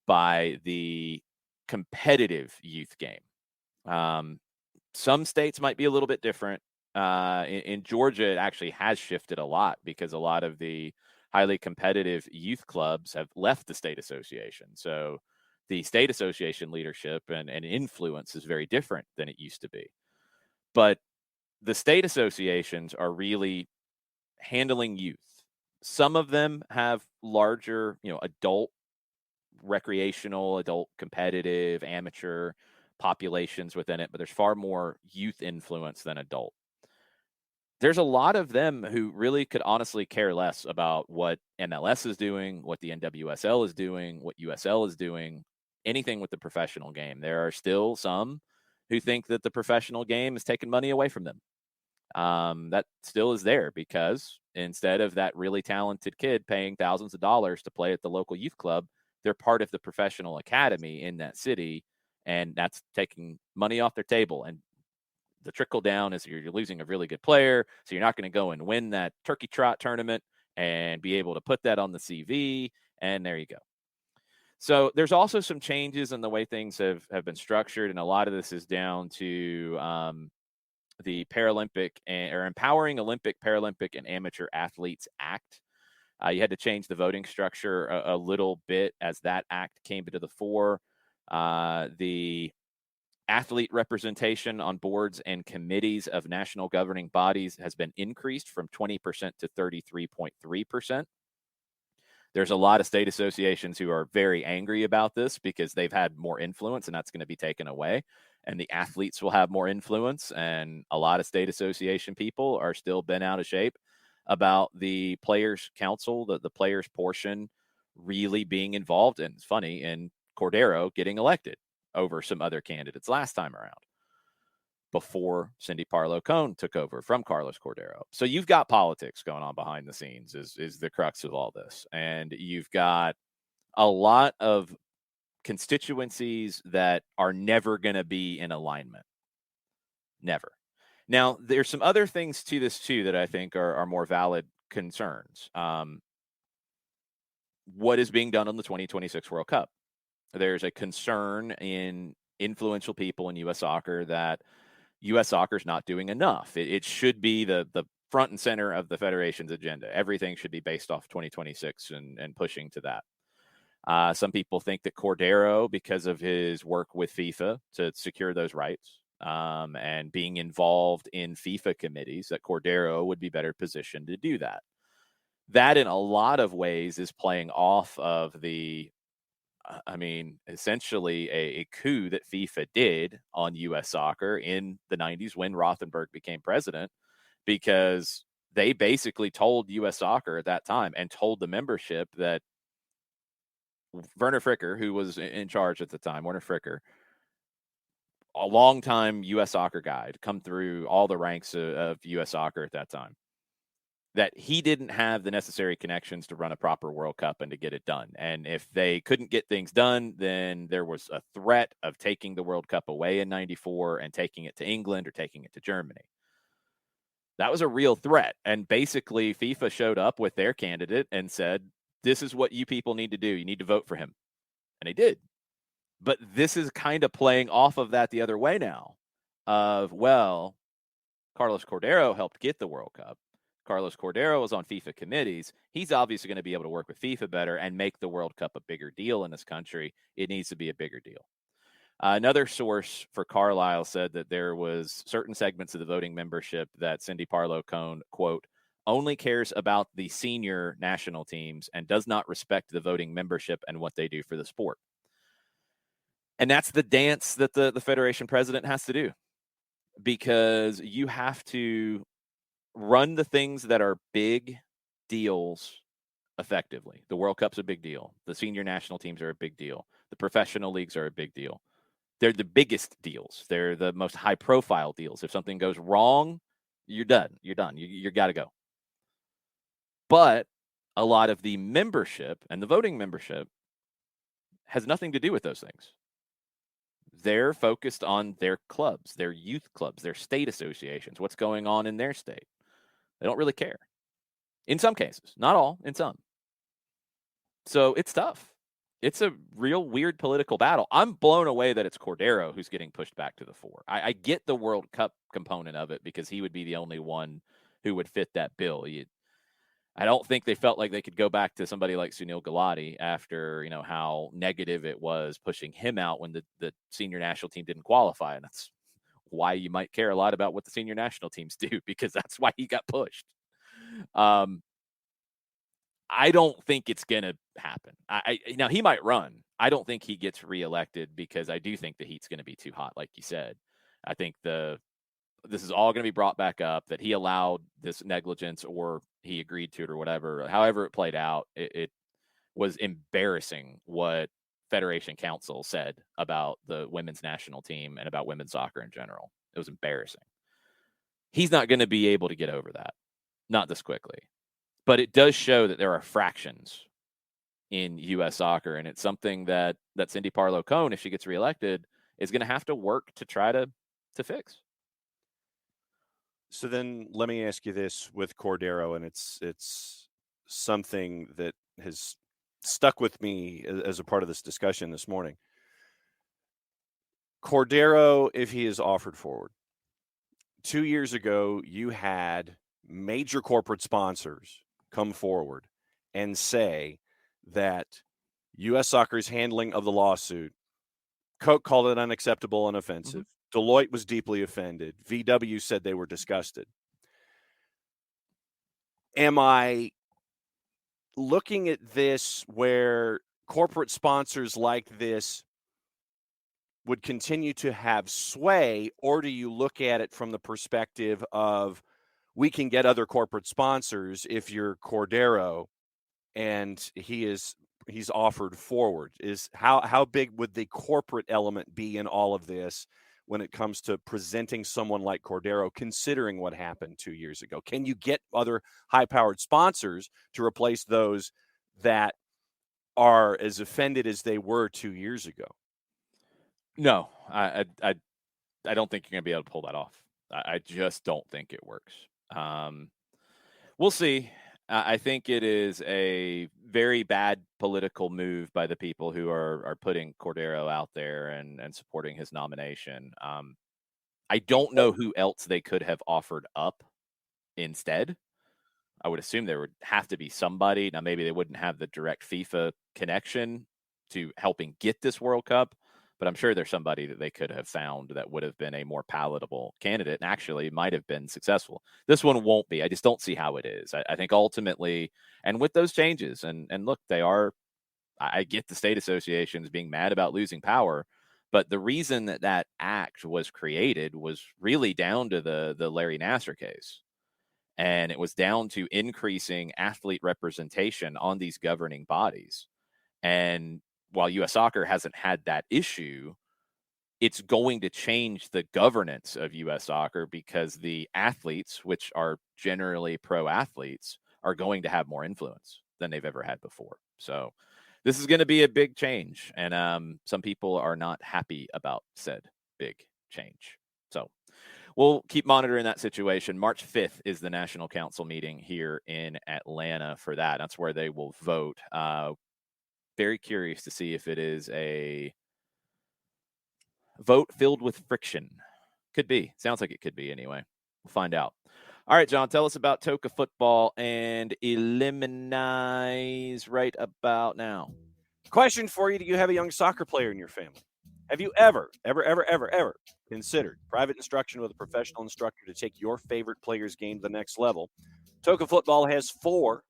by the competitive youth game. Some states might be a little bit different. In Georgia, it actually has shifted a lot because a lot of the highly competitive youth clubs have left the state association. So the state association leadership and influence is very different than it used to be. But the state associations are really handling youth. Some of them have larger, adult, recreational, adult, competitive, amateur populations within it, but there's far more youth influence than adult. There's a lot of them who really could honestly care less about what MLS is doing, what the NWSL is doing, what USL is doing, anything with the professional game. There are still some who think that the professional game is taking money away from them. That still is there because instead of that really talented kid paying thousands of dollars to play at the local youth club, they're part of the professional academy in that city, and that's taking money off their table. And the trickle down is you're losing a really good player, so you're not going to go and win that turkey trot tournament and be able to put that on the CV, and there you go. So there's also some changes in the way things have been structured, and a lot of this is down to the Paralympic or Empowering Olympic, Paralympic, and Amateur Athletes Act. You had to change the voting structure a little bit as that act came to the fore. The athlete representation on boards and committees of national governing bodies has been increased from 20% to 33.3%. There's a lot of state associations who are very angry about this because they've had more influence and that's going to be taken away. And the athletes will have more influence. And a lot of state association people are still bent out of shape about the players' council, the players' portion really being involved. And it's funny, in Cordeiro getting elected over some other candidates last time around before Cindy Parlow-Cone took over from Carlos Cordeiro. So you've got politics going on behind the scenes is the crux of all this. And you've got a lot of constituencies that are never going to be in alignment. Never. Now, there's some other things to this, too, that I think are more valid concerns. What is being done on the 2026 World Cup? There's a concern in influential people in U.S. soccer that U.S. soccer is not doing enough. It should be the front and center of the federation's agenda. Everything should be based off 2026 and pushing to that. Some people think that Cordeiro, because of his work with FIFA to secure those rights and being involved in FIFA committees, that Cordeiro would be better positioned to do that. That, in a lot of ways, is playing off of essentially a coup that FIFA did on U.S. soccer in the 90s when Rothenberg became president, because they basically told U.S. soccer at that time and told the membership that Werner Fricker, who was in charge at the time, Werner Fricker, a longtime U.S. soccer guy, come through all the ranks of U.S. soccer at that time, that he didn't have the necessary connections to run a proper World Cup and to get it done. And if they couldn't get things done, then there was a threat of taking the World Cup away in 94 and taking it to England or taking it to Germany. That was a real threat. And basically, FIFA showed up with their candidate and said, this is what you people need to do. You need to vote for him. And they did. But this is kind of playing off of that the other way now of, well, Carlos Cordeiro helped get the World Cup. Carlos Cordeiro is on FIFA committees. He's obviously going to be able to work with FIFA better and make the World Cup a bigger deal in this country. It needs to be a bigger deal. Another source for Carlisle said that there was certain segments of the voting membership that Cindy Parlow-Cone, quote, only cares about the senior national teams and does not respect the voting membership and what they do for the sport. And that's the dance that the federation president has to do, because you have to run the things that are big deals effectively. The World Cup's a big deal. The senior national teams are a big deal. The professional leagues are a big deal. They're the biggest deals. They're the most high-profile deals. If something goes wrong, you're done. You're done. You got to go. But a lot of the membership and the voting membership has nothing to do with those things. They're focused on their clubs, their youth clubs, their state associations, what's going on in their state. They don't really care. In some cases, not all, in some. So it's tough. It's a real weird political battle. I'm blown away that it's Cordeiro who's getting pushed back to the fore. I get the World Cup component of it because he would be the only one who would fit that bill. I don't think they felt like they could go back to somebody like Sunil Gulati after, how negative it was pushing him out when the senior national team didn't qualify. And that's why you might care a lot about what the senior national teams do, because that's why he got pushed. I don't think it's going to happen. Now, he might run. I don't think he gets reelected because I do think the heat's going to be too hot, like you said. I think this is all going to be brought back up, that he allowed this negligence or he agreed to it or whatever. However it played out, it was embarrassing what Federation Council said about the women's national team and about women's soccer in general. It was embarrassing. He's not going to be able to get over that, not this quickly. But it does show that there are fractions in U.S. soccer, and it's something that Cindy Parlow-Cone, if she gets reelected, is going to have to work to try to fix. So then let me ask you this with Cordeiro, and it's something that has stuck with me as a part of this discussion this morning. Cordeiro, if he is offered forward, 2 years ago, you had major corporate sponsors come forward and say that U.S. Soccer's handling of the lawsuit, Coke called it unacceptable and offensive. Mm-hmm. Deloitte was deeply offended. VW said they were disgusted. Am I looking at this where corporate sponsors like this would continue to have sway, or do you look at it from the perspective of we can get other corporate sponsors if you're Cordeiro and he's offered forward? Is how big would the corporate element be in all of this when it comes to presenting someone like Cordeiro, considering what happened 2 years ago? Can you get other high-powered sponsors to replace those that are as offended as they were 2 years ago? No, I don't think you're going to be able to pull that off. I just don't think it works. We'll see. I think it is a very bad political move by the people who are putting Cordeiro out there and supporting his nomination. I don't know who else they could have offered up instead. I would assume there would have to be somebody. Now, maybe they wouldn't have the direct FIFA connection to helping get this World Cup, but I'm sure there's somebody that they could have found that would have been a more palatable candidate and actually might have been successful. This one won't be. I just don't see how it is. I think ultimately, and with those changes, and look, I get the state associations being mad about losing power, but the reason that act was created was really down to the Larry Nassar case. And it was down to increasing athlete representation on these governing bodies. And while U.S. Soccer hasn't had that issue, it's going to change the governance of U.S. Soccer because the athletes, which are generally pro athletes, are going to have more influence than they've ever had before. So this is going to be a big change. And some people are not happy about said big change. So we'll keep monitoring that situation. March 5th is the National Council meeting here in Atlanta for that. That's where they will vote. Very curious to see if it is a vote filled with friction. Could be. Sounds like it could be anyway. We'll find out. All right, John, tell us about Toka football and Eliminize right about now. Question for you. Do you have a young soccer player in your family? Have you ever considered private instruction with a professional instructor to take your favorite player's game to the next level? Toka Football has four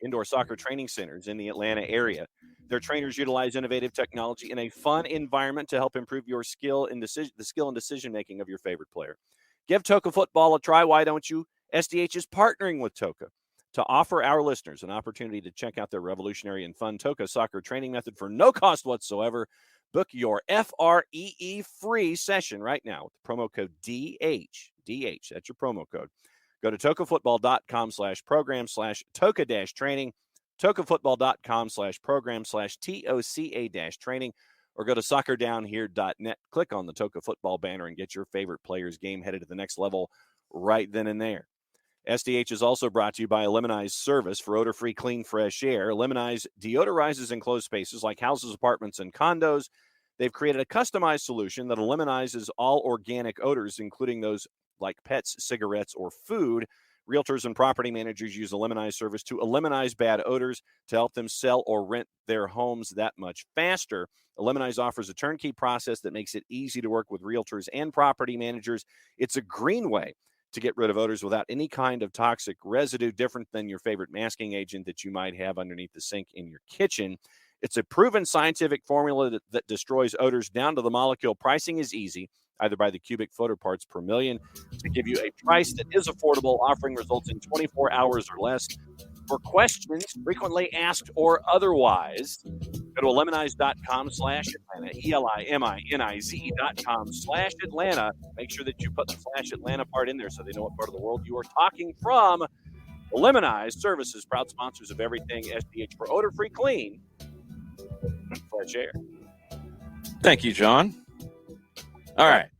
indoor soccer training centers in the Atlanta area. Their trainers utilize innovative technology in a fun environment to help improve your skill and decision-making of your favorite player. Give Toka Football a try. Why don't you? SDH is partnering with Toka to offer our listeners an opportunity to check out their revolutionary and fun Toka soccer training method for no cost whatsoever. Book your FREE free session right now with the promo code DH. That's your promo code. Go to tokafootball.com/program/toka-training, tokafootball.com/program/TOCA-training, or go to soccerdownhere.net. Click on the Toka Football banner and get your favorite player's game headed to the next level right then and there. SDH is also brought to you by Eliminize Service for odor-free, clean, fresh air. Eliminize deodorizes enclosed spaces like houses, apartments, and condos. They've created a customized solution that eliminizes all organic odors, including those like pets, cigarettes, or food. Realtors and property managers use Eliminize Service to eliminate bad odors to help them sell or rent their homes that much faster. Eliminize offers a turnkey process that makes it easy to work with realtors and property managers. It's a green way to get rid of odors without any kind of toxic residue, different than your favorite masking agent that you might have underneath the sink in your kitchen. It's a proven scientific formula that destroys odors down to the molecule. Pricing is easy, either by the cubic foot or parts per million, to give you a price that is affordable. Offering results in 24 hours or less. For questions, frequently asked or otherwise, go to eliminize.com/Atlanta, ELIMINIZE.com/Atlanta. Make sure that you put the /Atlanta part in there so they know what part of the world you are talking from. Eliminize Services, proud sponsors of everything SDH for odor-free, clean, fresh air. Thank you, John. All right.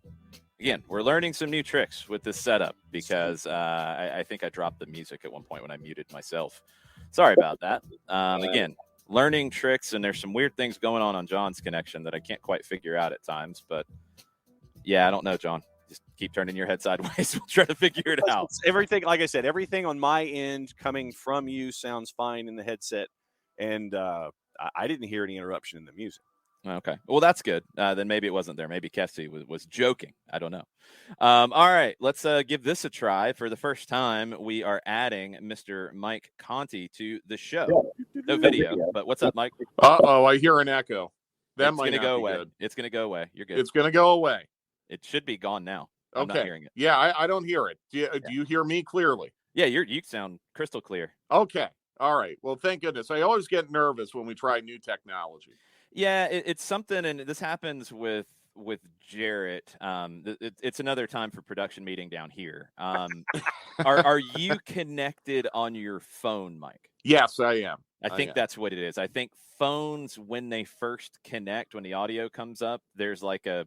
Again, we're learning some new tricks with this setup because I think I dropped the music at one point when I muted myself. Sorry about that. Again, learning tricks, and there's some weird things going on John's connection that I can't quite figure out at times. But, yeah, I don't know, John. Just keep turning your head sideways. We'll try to figure it out. Everything, like I said, everything on my end coming from you sounds fine in the headset, and I didn't hear any interruption in the music. Okay. Well, that's good. Then maybe it wasn't there. Maybe Kefsi was joking. I don't know. All right. Let's give this a try. For the first time, we are adding Mr. Mike Conti to the show. No video, but what's up, Mike? Uh-oh, I hear an echo. That might not be good. It's going to go away. You're good. It's going to go away. It should be gone now. I'm not hearing it. Yeah, I don't hear it. Do you hear me clearly? Yeah, you sound crystal clear. Okay. All right. Well, thank goodness. I always get nervous when we try new technology. Yeah, it's something, and this happens with Jarrett. It's another time for production meeting down here. Are you connected on your phone, Mike? Yes, I am. I think that's what it is. I think phones, when they first connect, when the audio comes up, there's like a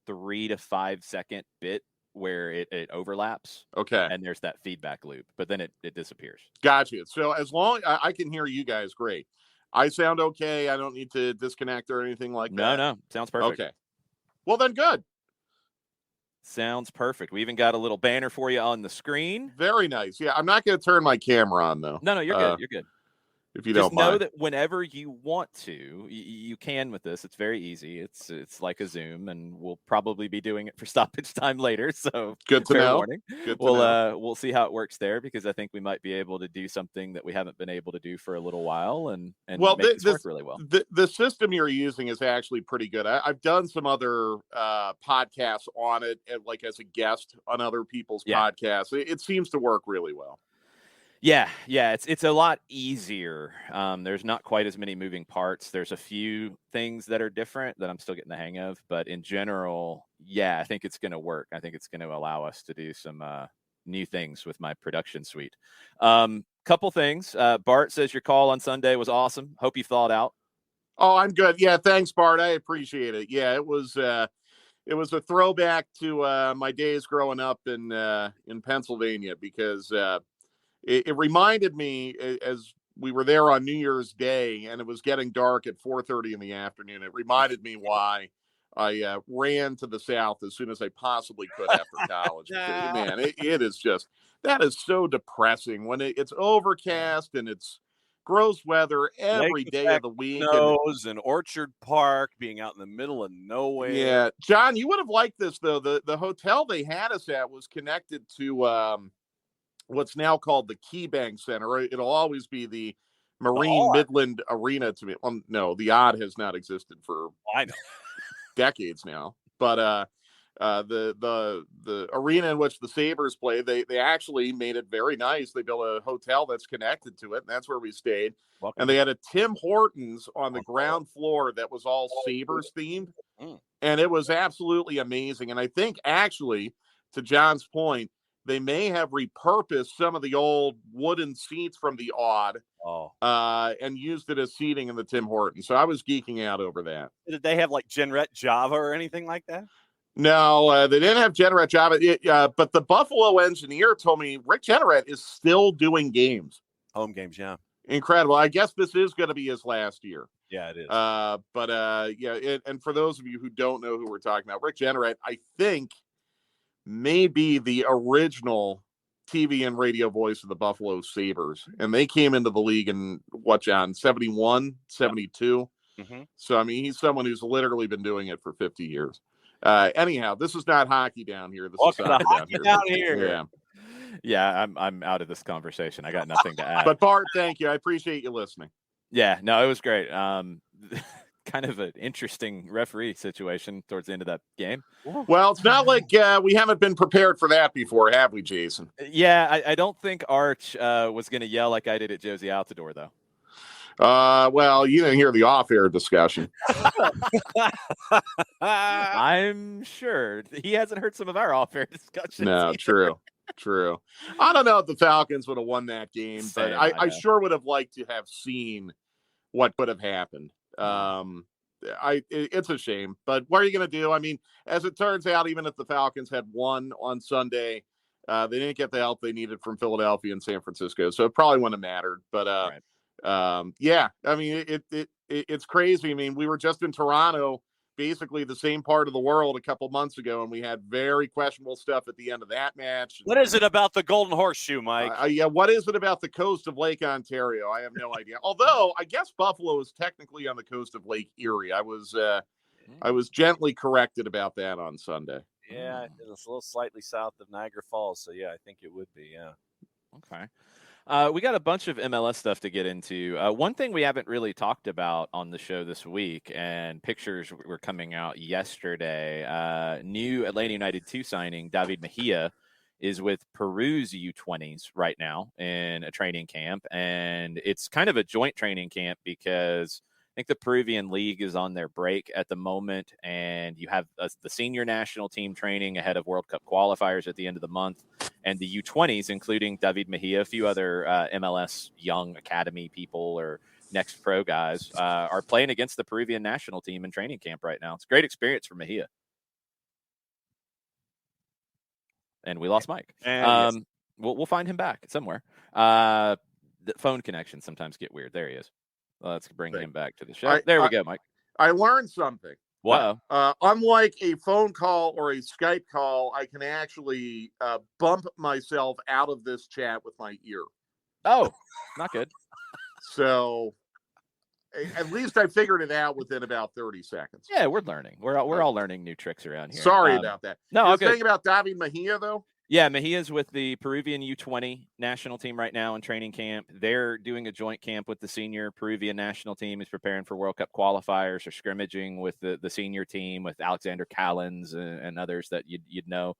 3 to 5 second bit where it overlaps. Okay. And there's that feedback loop, but then it disappears. Gotcha. So as long I can hear you guys great. I sound okay. I don't need to disconnect or anything like that. No. Sounds perfect. Okay. Well, then good. Sounds perfect. We even got a little banner for you on the screen. Very nice. Yeah, I'm not going to turn my camera on, though. No, you're good. You're good. If you Just don't mind. know that whenever you want to, you can with this. It's very easy. It's like a Zoom, and we'll probably be doing it for stoppage time later. So good to know. Warning. Good to know. We'll see how it works there, because I think we might be able to do something that we haven't been able to do for a little while, and make this work really well. The system you're using is actually pretty good. I've done some other podcasts on it, like as a guest on other people's podcasts. It seems to work really well. Yeah, it's a lot easier. There's not quite as many moving parts. There's a few things that are different that I'm still getting the hang of, but in general, yeah, I think it's going to work. I think it's going to allow us to do some new things with my production suite. Couple things. Bart says your call on Sunday was awesome. Hope you thawed out. Oh, I'm good. Yeah, thanks, Bart. I appreciate it. Yeah, it was a throwback to my days growing up in Pennsylvania, because it reminded me, as we were there on New Year's Day and it was getting dark at 4:30 in the afternoon, it reminded me why I ran to the South as soon as I possibly could after college. Man, it is just, that is so depressing when it's overcast and it's gross weather every Lake day of effect the week. snows and Orchard Park being out in the middle of nowhere. Yeah, John, you would have liked this though. The hotel they had us at was connected to what's now called the KeyBank Center. It'll always be the Marine Midland Arena to me. No, the Odd has not existed for I know decades now. But the arena in which the Sabres play, they actually made it very nice. They built a hotel that's connected to it, and that's where we stayed. And they had a Tim Hortons on the ground floor that was all Sabres themed, and it was absolutely amazing. And I think actually, to John's point, they may have repurposed some of the old wooden seats from the Odd and used it as seating in the Tim Hortons. So I was geeking out over that. Did they have like Genret Java or anything like that? No, they didn't have Genret Java. But the Buffalo engineer told me Rick Genret is still doing games. Home games, yeah. Incredible. I guess this is going to be his last year. Yeah, it is. And for those of you who don't know who we're talking about, Rick Genret, I think, may be the original TV and radio voice of the Buffalo Sabres. And they came into the league in, John, 71, 72? Mm-hmm. So, I mean, he's someone who's literally been doing it for 50 years. Anyhow, this is not hockey down here. This is soccer down here. Yeah, I'm out of this conversation. I got nothing to add. But Bart, thank you. I appreciate you listening. Yeah, no, it was great. Kind of an interesting referee situation towards the end of that game. Well, it's not like we haven't been prepared for that before, have we, Jason? Yeah, I don't think Arch was going to yell like I did at Josie Altidore, though. Well, you didn't hear the off-air discussion. I'm sure he hasn't heard some of our off-air discussions. No, either. True. I don't know if the Falcons would have won that game, but I sure would have liked to have seen what could have happened. It's a shame, but what are you going to do? I mean, as it turns out, even if the Falcons had won on Sunday, they didn't get the help they needed from Philadelphia and San Francisco, so it probably wouldn't have mattered. But yeah, I mean, it's crazy. I mean, we were just in Toronto, basically the same part of the world a couple months ago, and we had very questionable stuff at the end of that match. What is it about the Golden Horseshoe, Mike? What is it about the coast of Lake Ontario? I have no idea. Although I guess Buffalo is technically on the coast of Lake Erie. I was gently corrected about that on Sunday. Yeah, it's a little slightly south of Niagara Falls, so yeah, I think it would be. Yeah. Okay. We got a bunch of MLS stuff to get into. One thing we haven't really talked about on the show this week, and pictures were coming out yesterday. New Atlanta United 2 signing, David Mejia, is with Peru's U20s right now in a training camp. And it's kind of a joint training camp because I think the Peruvian league is on their break at the moment. And you have the senior national team training ahead of World Cup qualifiers at the end of the month. And the U20s, including David Mejia, a few other MLS young academy people or next pro guys, are playing against the Peruvian national team in training camp right now. It's a great experience for Mejia. And we lost Mike. Yes. We'll find him back somewhere. The phone connections sometimes get weird. There he is. Let's bring him back to the show. There we go, Mike. I learned something. What? Unlike a phone call or a Skype call, I can actually bump myself out of this chat with my ear. Oh, not good. So at least I figured it out within about 30 seconds. Yeah, we're learning. We're all learning new tricks around here. Sorry about that. No, I was thinking about David Mejia, though. Yeah, Mejia's with the Peruvian U20 national team right now in training camp. They're doing a joint camp with the senior Peruvian national team. He's preparing for World Cup qualifiers or scrimmaging with the senior team with Alexander Callens and others that you'd know.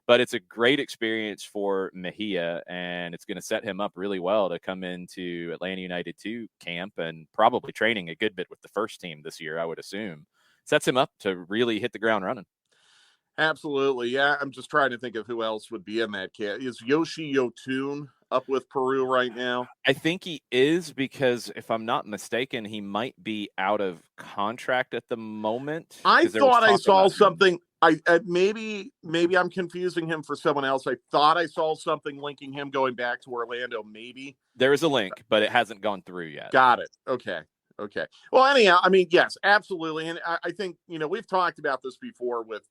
But it's a great experience for Mejia, and it's going to set him up really well to come into Atlanta United 2 camp and probably training a good bit with the first team this year, I would assume. Sets him up to really hit the ground running. Absolutely. Yeah, I'm just trying to think of who else would be in that camp. Is Yoshi Yotun up with Peru right now? I think he is because, if I'm not mistaken, he might be out of contract at the moment. I thought I saw something. Maybe I'm confusing him for someone else. I thought I saw something linking him going back to Orlando. Maybe there is a link, but it hasn't gone through yet. Got it. Okay. Okay. Well, anyhow, I mean, yes, absolutely. And I think, we've talked about this before with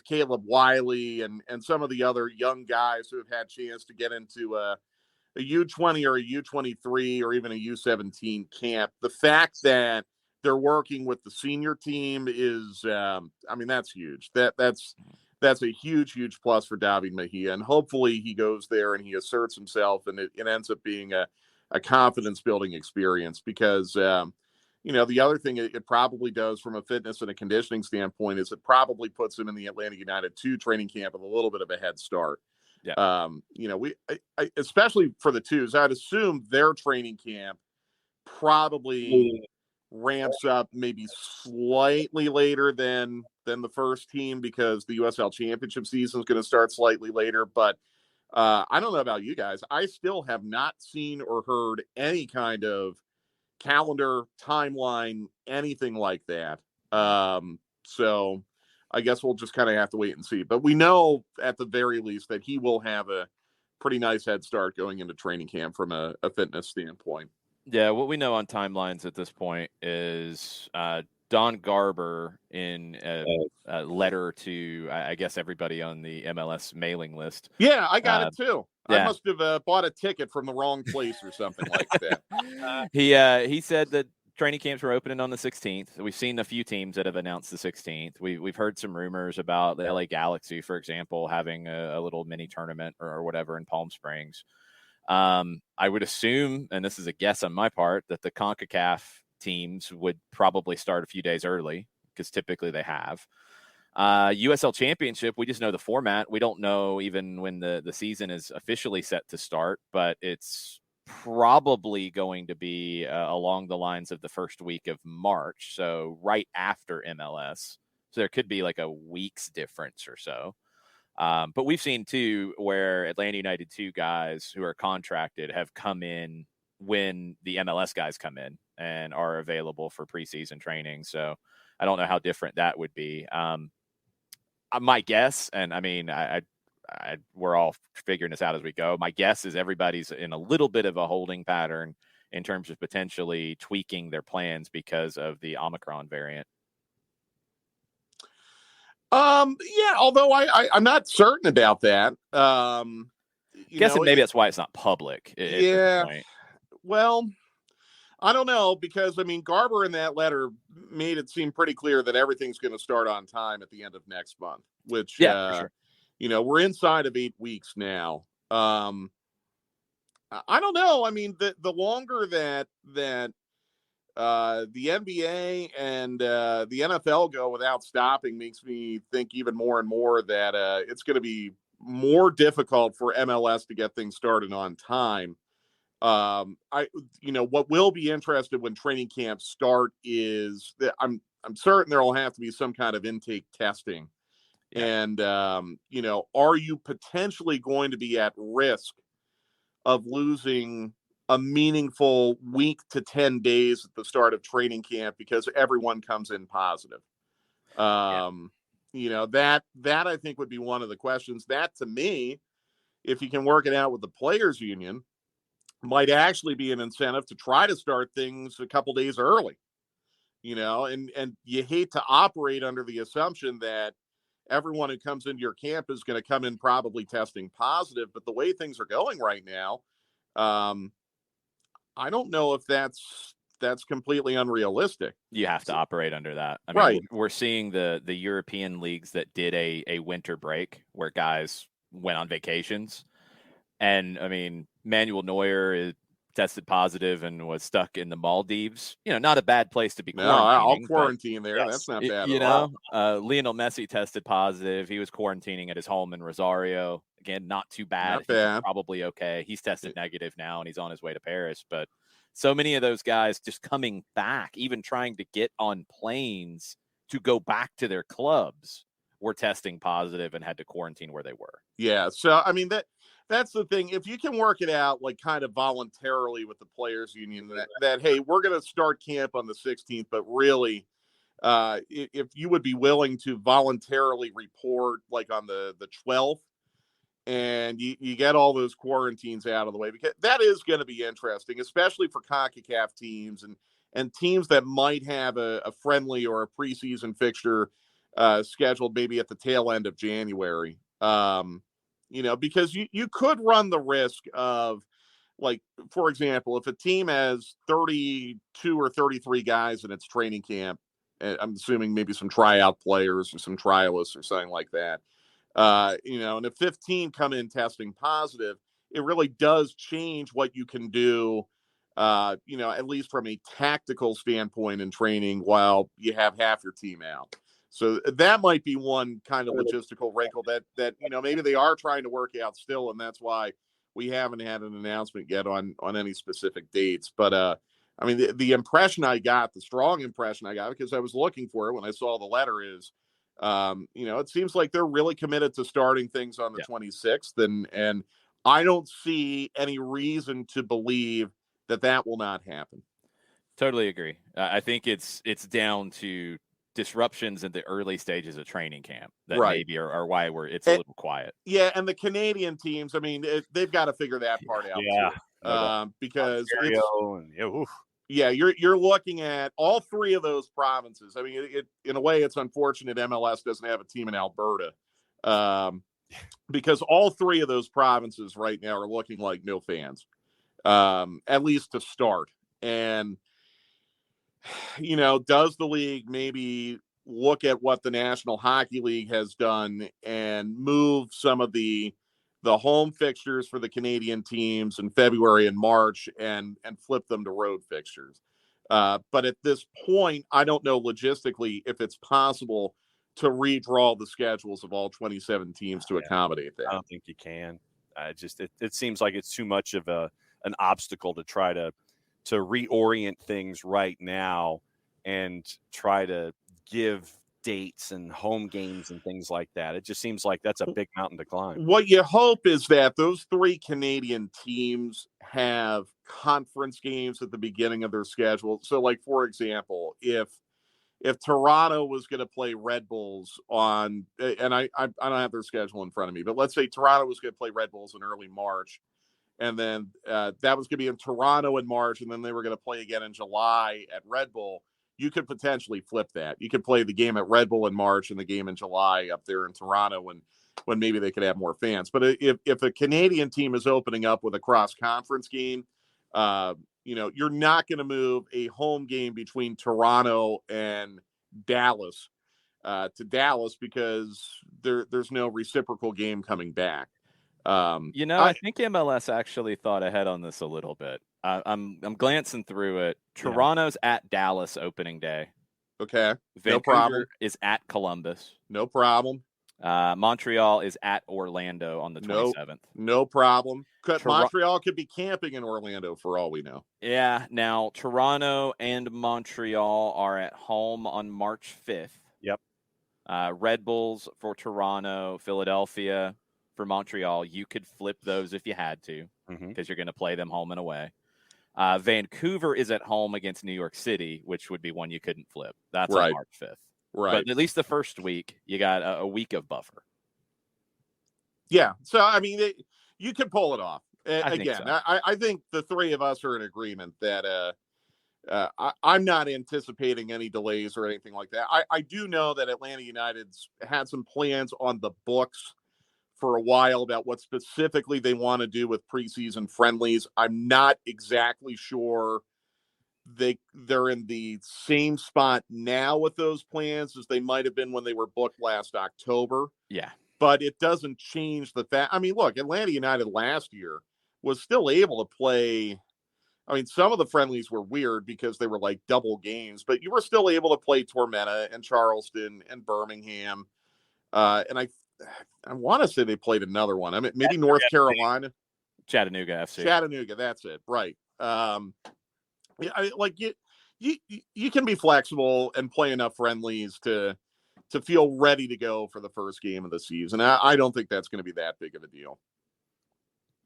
Caleb Wiley and some of the other young guys who have had chance to get into a U20 or a U23 or even a U17 camp. The fact that they're working with the senior team is, that's huge. That's a huge, huge plus for David Mejia. And hopefully he goes there and he asserts himself, and it ends up being a confidence building experience because, the other thing it probably does from a fitness and a conditioning standpoint is it probably puts him in the Atlanta United 2 training camp with a little bit of a head start. Yeah. I especially for the twos, I'd assume their training camp probably ramps up maybe slightly later than the first team because the USL Championship season is going to start slightly later. But I don't know about you guys. I still have not seen or heard any kind of calendar, timeline, anything like that. So I guess we'll just kind of have to wait and see. But we know at the very least that he will have a pretty nice head start going into training camp from a fitness standpoint. Yeah, what we know on timelines at this point is Don Garber in a letter to, I guess, everybody on the MLS mailing list. Yeah, I got it too. Yeah. I must have bought a ticket from the wrong place or something like that. He said that training camps were opening on the 16th. We've seen a few teams that have announced the 16th. We've heard some rumors about the LA Galaxy, for example, having a little mini tournament or whatever in Palm Springs. I would assume, and this is a guess on my part, that the CONCACAF teams would probably start a few days early because typically they have. USL Championship, we just know the format. We don't know even when the season is officially set to start, but it's probably going to be along the lines of the first week of March, so right after MLS. So there could be like a week's difference or so. But we've seen, too, where Atlanta United 2 guys who are contracted have come in when the MLS guys come in and are available for preseason training. So I don't know how different that would be. My guess, and I mean, we're all figuring this out as we go. My guess is everybody's in a little bit of a holding pattern in terms of potentially tweaking their plans because of the Omicron variant. Yeah, although I'm not certain about that. Guessing maybe that's why it's not public. At this point. Well, I don't know, because I mean, Garber in that letter made it seem pretty clear that everything's going to start on time at the end of next month, which, for sure. We're inside of 8 weeks now. I don't know. I mean, the longer that the NBA and the NFL go without stopping makes me think even more and more that it's going to be more difficult for MLS to get things started on time. What will be interested when training camps start is that I'm certain there will have to be some kind of intake testing. Yeah. And, are you potentially going to be at risk of losing a meaningful week to 10 days at the start of training camp because everyone comes in positive? That I think would be one of the questions. That, to me, if you can work it out with the players union, might actually be an incentive to try to start things a couple days early, and you hate to operate under the assumption that everyone who comes into your camp is going to come in probably testing positive. But the way things are going right now, I don't know if that's completely unrealistic. You have to operate under that. I mean, right. We're seeing the European leagues that did a winter break where guys went on vacations. And I mean, Manuel Neuer is tested positive and was stuck in the Maldives. Not a bad place to be. No, I'll quarantine there. Yes. That's not bad at all. Lionel Messi tested positive. He was quarantining at his home in Rosario. Again, not too bad. Not bad. Probably okay. He's tested negative now, and he's on his way to Paris. But so many of those guys just coming back, even trying to get on planes to go back to their clubs, were testing positive and had to quarantine where they were. Yeah. So, I mean, that's the thing. If you can work it out, like kind of voluntarily with the players union, that hey, we're going to start camp on the 16th, but really, if you would be willing to voluntarily report like on the 12th, and you get all those quarantines out of the way, because that is going to be interesting, especially for CONCACAF teams and teams that might have a friendly or a preseason fixture scheduled maybe at the tail end of January. Because you could run the risk of, like, for example, if a team has 32 or 33 guys in its training camp, I'm assuming maybe some tryout players or some trialists or something like that, and if 15 come in testing positive, it really does change what you can do, at least from a tactical standpoint in training while you have half your team out. So that might be one kind of logistical wrinkle that maybe they are trying to work out still, and that's why we haven't had an announcement yet on any specific dates. But I mean, the impression I got, the strong impression I got, because I was looking for it when I saw the letter, is, it seems like they're really committed to starting things on the 26th, and I don't see any reason to believe that will not happen. Totally agree. I think it's down to disruptions in the early stages of training camp that maybe are why it's a little quiet. Yeah, and the Canadian teams, I mean, they've got to figure that part out too. Because you're looking at all three of those provinces. I mean, in a way, it's unfortunate MLS doesn't have a team in Alberta, because all three of those provinces right now are looking like no fans, at least to start. And does the league maybe look at what the National Hockey League has done and move some of the home fixtures for the Canadian teams in February and March and flip them to road fixtures? But at this point, I don't know logistically if it's possible to redraw the schedules of all 27 teams to accommodate that. I don't think you can. It seems like it's too much of an obstacle to try to reorient things right now and try to give dates and home games and things like that. It just seems like that's a big mountain to climb. What you hope is that those three Canadian teams have conference games at the beginning of their schedule. So, like, for example, if Toronto was going to play Red Bulls on, and I don't have their schedule in front of me, but let's say Toronto was going to play Red Bulls in early March, and then that was going to be in Toronto in March, and then they were going to play again in July at Red Bull, you could potentially flip that. You could play the game at Red Bull in March and the game in July up there in Toronto when maybe they could have more fans. But if a Canadian team is opening up with a cross-conference game, you're not going to move a home game between Toronto and Dallas to Dallas because there's no reciprocal game coming back. I think MLS actually thought ahead on this a little bit. I'm glancing through it. Toronto's at Dallas opening day. Okay. Vancouver no problem. Is at Columbus. No problem. Montreal is at Orlando on the 27th. No problem. Montreal could be camping in Orlando for all we know. Yeah. Now, Toronto and Montreal are at home on March 5th. Yep. Red Bulls for Toronto, Philadelphia for Montreal. You could flip those if you had to, because you're going to play them home and away. Vancouver is at home against New York City, which would be one you couldn't flip. That's on March 5th. Right. But at least the first week, you got a week of buffer. Yeah. So, I mean, you can pull it off. Again, I think the three of us are in agreement that I'm not anticipating any delays or anything like that. I do know that Atlanta United's had some plans on the books for a while about what specifically they want to do with preseason friendlies. I'm not exactly sure they're in the same spot now with those plans as they might have been when they were booked last October. Yeah. But it doesn't change the fact. I mean, look, Atlanta United last year was still able to play. I mean, some of the friendlies were weird because they were like double games, but you were still able to play Tormenta and Charleston and Birmingham. And I want to say they played another one. I mean, maybe North Carolina. Chattanooga FC. Chattanooga, that's it. Right. You can be flexible and play enough friendlies to feel ready to go for the first game of the season. I don't think that's going to be that big of a deal.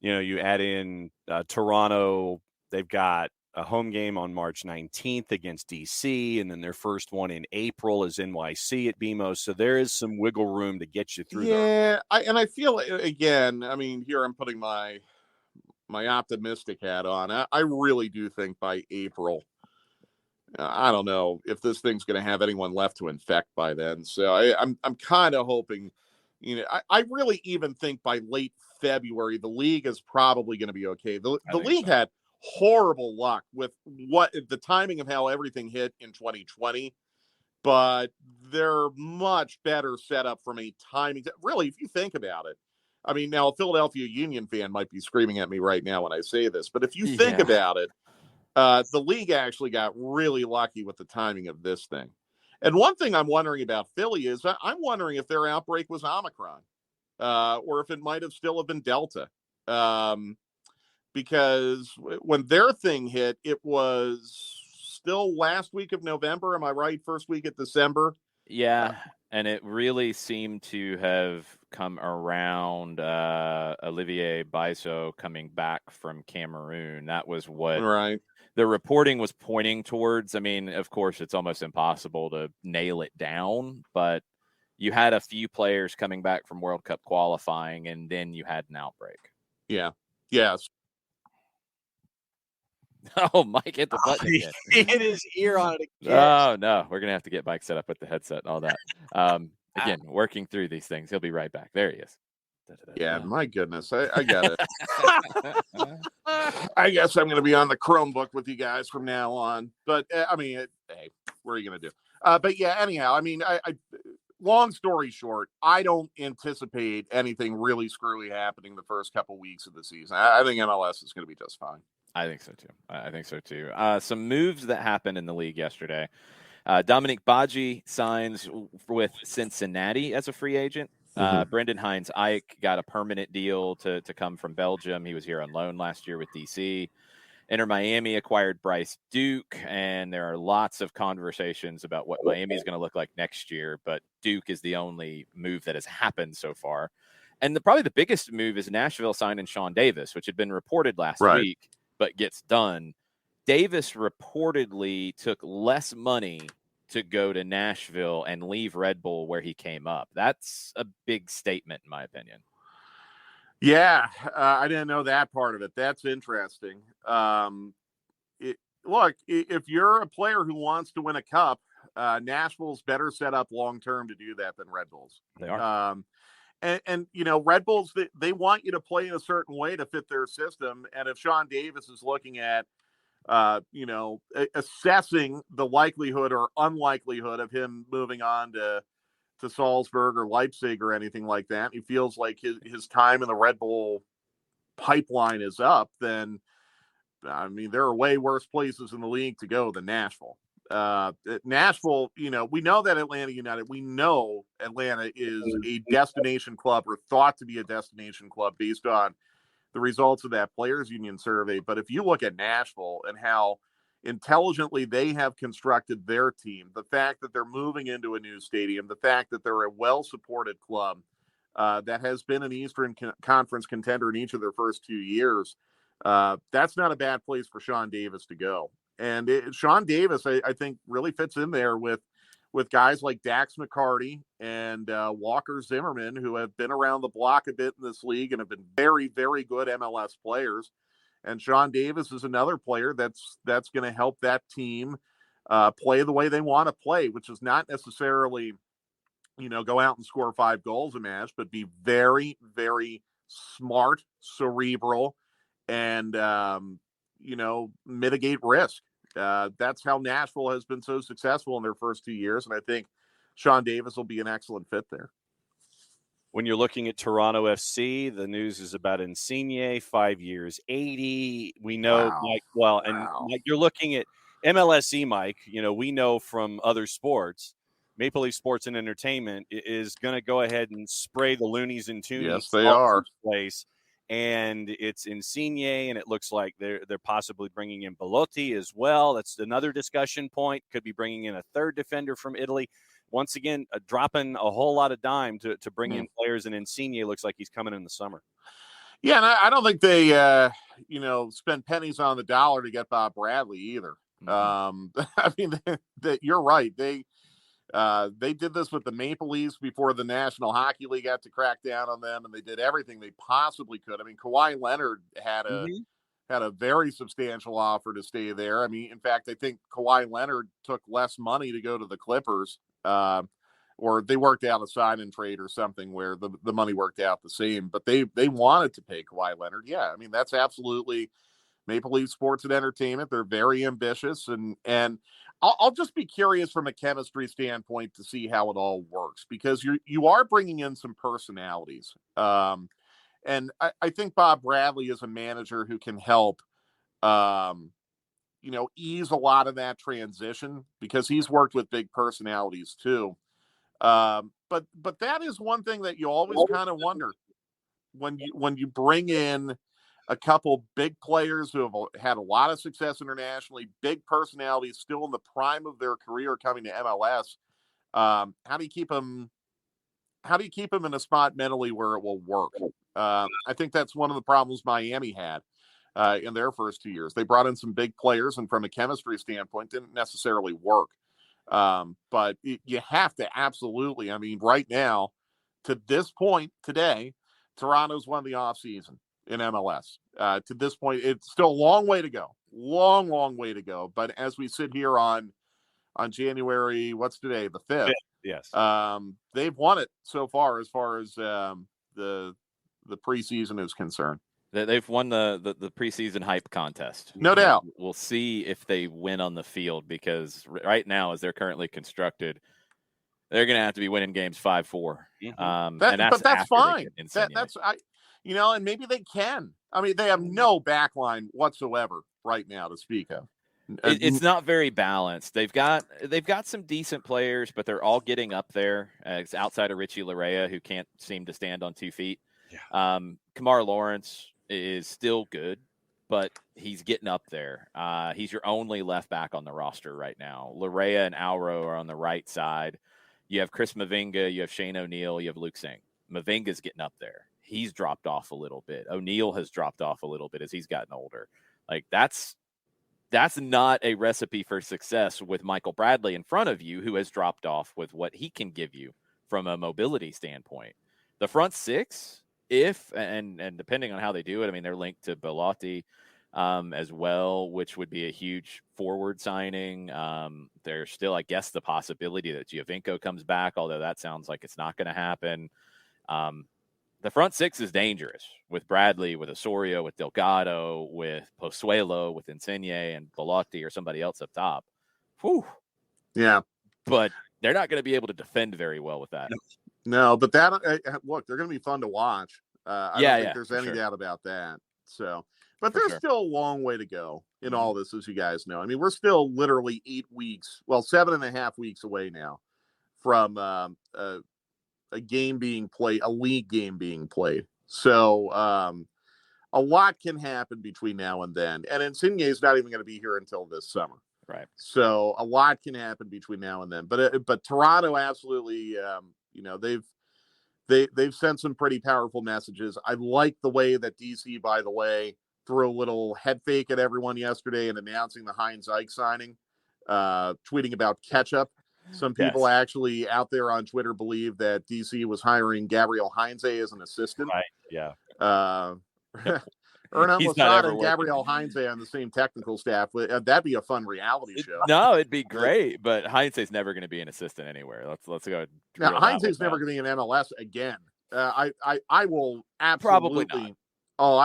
You add in Toronto. They've got a home game on March 19th against DC, and then their first one in April is NYC at BMO. So there is some wiggle room to get you through. Yeah, I feel, again, I mean, here I'm putting my optimistic hat on. I really do think by April I don't know if this thing's going to have anyone left to infect by then. So I'm kind of hoping, I really even think by late February, the league is probably going to be okay. The league had horrible luck with the timing of how everything hit in 2020, but they're much better set up from a timing. Really, if you think about it, I mean, now a Philadelphia Union fan might be screaming at me right now when I say this, but if you think about it, the league actually got really lucky with the timing of this thing. And one thing I'm wondering about Philly is I'm wondering if their outbreak was Omicron, or if it might have still have been Delta. Because when their thing hit, it was still last week of November. Am I right? First week of December. Yeah. And it really seemed to have come around Olivier Baiso coming back from Cameroon. That was what the reporting was pointing towards. I mean, of course, it's almost impossible to nail it down, but you had a few players coming back from World Cup qualifying, and then you had an outbreak. Yeah. Yes. Oh, Mike hit the button again. He hit his ear on it again. Oh, no. We're going to have to get Mike set up with the headset and all that. Again, working through these things. He'll be right back. There he is. Yeah, my goodness. I got it. I guess I'm going to be on the Chromebook with you guys from now on. But, I mean, hey, what are you going to do? But, yeah, anyhow, I mean, I long story short, I don't anticipate anything really screwy happening the first couple weeks of the season. I think MLS is going to be just fine. I think so, too. Some moves that happened in the league yesterday. Dominic Badji signs with Cincinnati as a free agent. Brendan Hines-Ike got a permanent deal to come from Belgium. He was here on loan last year with DC. Inter Miami acquired Bryce Duke, and there are lots of conversations about what Miami is going to look like next year, but Duke is the only move that has happened so far. And probably the biggest move is Nashville signing Sean Davis, which had been reported last week, but gets done. Davis reportedly took less money to go to Nashville and leave Red Bull where he came up. That's a big statement, in my opinion. Yeah, I didn't know that part of it. That's interesting. Look, if you're a player who wants to win a cup, Nashville's better set up long-term to do that than Red Bulls. They are. And Red Bulls, they want you to play in a certain way to fit their system. And if Sean Davis is looking at, assessing the likelihood or unlikelihood of him moving on to Salzburg or Leipzig or anything like that, he feels like his time in the Red Bull pipeline is up, then, I mean, there are way worse places in the league to go than Nashville. Nashville, we know that Atlanta United, we know Atlanta is a destination club or thought to be a destination club based on the results of that players union survey. But if you look at Nashville and how intelligently they have constructed their team, the fact that they're moving into a new stadium, the fact that they're a well-supported club that has been an Eastern Conference contender in each of their first 2 years, that's not a bad place for Sean Davis to go. And Sean Davis, I think, really fits in there with guys like Dax McCarty and Walker Zimmerman, who have been around the block a bit in this league and have been very, very good MLS players. And Sean Davis is another player that's going to help that team play the way they want to play, which is not necessarily, go out and score 5 goals a match, but be very, very smart, cerebral, and, mitigate risk. That's how Nashville has been so successful in their first 2 years. And I think Sean Davis will be an excellent fit there. When you're looking at Toronto FC, the news is about Insigne, 5 years, 80. We know, Mike, Mike, you're looking at MLSE, Mike. We know from other sports, Maple Leaf Sports and Entertainment is going to go ahead and spray the loonies and toonies. Yes, they are. Place. And it's Insigne, and it looks like they're possibly bringing in Belotti as well. That's another discussion point. Could be bringing in a third defender from Italy. Once again, dropping a whole lot of dime to bring in players, and Insigne looks like he's coming in the summer. Yeah, and I don't think they, spend pennies on the dollar to get Bob Bradley either. I mean, you're right. They did this with the Maple Leafs before the National Hockey League had to crack down on them, and they did everything they possibly could. I mean, Kawhi Leonard had had a very substantial offer to stay there. I mean, in fact, I think Kawhi Leonard took less money to go to the Clippers, or they worked out a sign and trade or something where the money worked out the same. But they wanted to pay Kawhi Leonard. Yeah, I mean, that's absolutely Maple Leaf Sports and Entertainment. They're very ambitious, and I'll just be curious from a chemistry standpoint to see how it all works, because you are bringing in some personalities. And I think Bob Bradley is a manager who can help, ease a lot of that transition, because he's worked with big personalities too. But that is one thing that you always kind of wonder when you bring in a couple big players who have had a lot of success internationally, big personalities still in the prime of their career coming to MLS. How do you keep them in a spot mentally where it will work? I think that's one of the problems Miami had in their first 2 years. They brought in some big players, and from a chemistry standpoint, didn't necessarily work. But you have to absolutely, I mean, right now, to this point today, Toronto's won the offseason in MLS. To this point, it's still a long way to go. Long way to go. But as we sit here on January, what's today? The 5th. Yes. They've won it so far as the preseason is concerned. They've won the preseason hype contest. No doubt. We'll see if they win on the field, because right now, as they're currently constructed, they're going to have to be winning games 5-4. But that's fine. And maybe they can. I mean, they have no backline whatsoever right now to speak of. It's not very balanced. They've got some decent players, but they're all getting up there. It's outside of Richie Larea, who can't seem to stand on 2 feet. Yeah. Kamar Lawrence is still good, but he's getting up there. He's your only left back on the roster right now. Larea and Alro are on the right side. You have Chris Mavinga, you have Shane O'Neill, you have Luke Singh. Mavinga's getting up there. He's dropped off a little bit. O'Neill has dropped off a little bit as he's gotten older. Like, that's not a recipe for success with Michael Bradley in front of you, who has dropped off with what he can give you from a mobility standpoint. The front six, and depending on how they do it, I mean, they're linked to Belotti as well, which would be a huge forward signing. There's still, I guess, the possibility that Giovinco comes back, although that sounds like it's not going to happen. The front six is dangerous with Bradley, with Osorio, with Delgado, with Pozuelo, with Insigne, and Belotti or somebody else up top. Whew. Yeah. But they're not going to be able to defend very well with that. No, but look, they're going to be fun to watch. I don't think there's any doubt about that. So, but there's still a long way to go in all this, as you guys know. I mean, we're still literally 8 weeks, 7.5 weeks away now from a game being played, a league game being played. So a lot can happen between now and then. And Insigne is not even going to be here until this summer. Right. So a lot can happen between now and then. But Toronto absolutely, they've sent some pretty powerful messages. I like the way that DC, by the way, threw a little head fake at everyone yesterday in announcing the Heinz Ike signing, tweeting about ketchup. Some people actually out there on Twitter believe that DC was hiring Gabriel Heinze as an assistant. Right. Yeah. Ernan Lozada and Gabriel Heinze on the same technical staff. That'd be a fun reality show. No, it'd be great, but Heinze's never going to be an assistant anywhere. Let's go. Now, Heinze's never going to be in MLS again. I will absolutely. Probably not. Oh,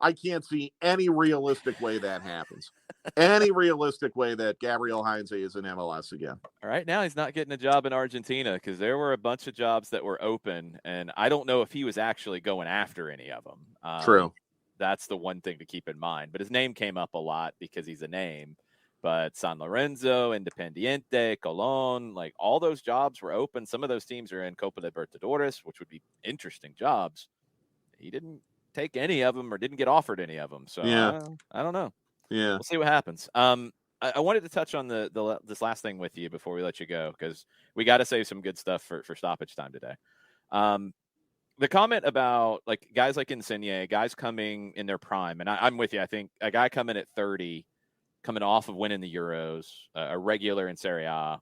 I can't see any realistic way that happens. Any realistic way that Gabriel Heinze is in MLS again. Right now, he's not getting a job in Argentina, because there were a bunch of jobs that were open, and I don't know if he was actually going after any of them. True. That's the one thing to keep in mind. But his name came up a lot because he's a name. But San Lorenzo, Independiente, Colón, like all those jobs were open. Some of those teams are in Copa Libertadores, which would be interesting jobs. He didn't take any of them or didn't get offered any of them. So I don't know. Yeah. We'll see what happens. I wanted to touch on this last thing with you before we let you go, because we got to save some good stuff for stoppage time today. The comment about like guys like Insigne, guys coming in their prime, and I'm with you. I think a guy coming at 30, coming off of winning the Euros, a regular in Serie A,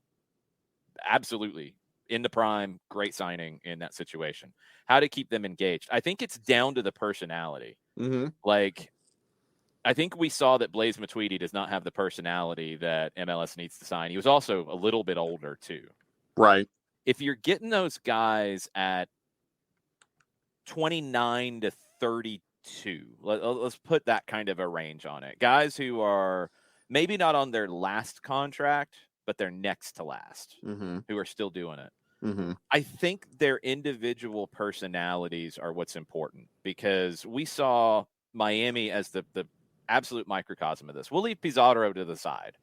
absolutely in the prime, great signing in that situation. How to keep them engaged? I think it's down to the personality. Mm-hmm. Like I think we saw that Blaise Matuidi does not have the personality that MLS needs to sign. He was also a little bit older too. Right. If you're getting those guys at 29 to 32, let's put that kind of a range on it. Guys who are maybe not on their last contract, but they're next to last, who are still doing it. I think their individual personalities are what's important, because we saw Miami as the absolute microcosm of this. We'll leave Pizarro to the side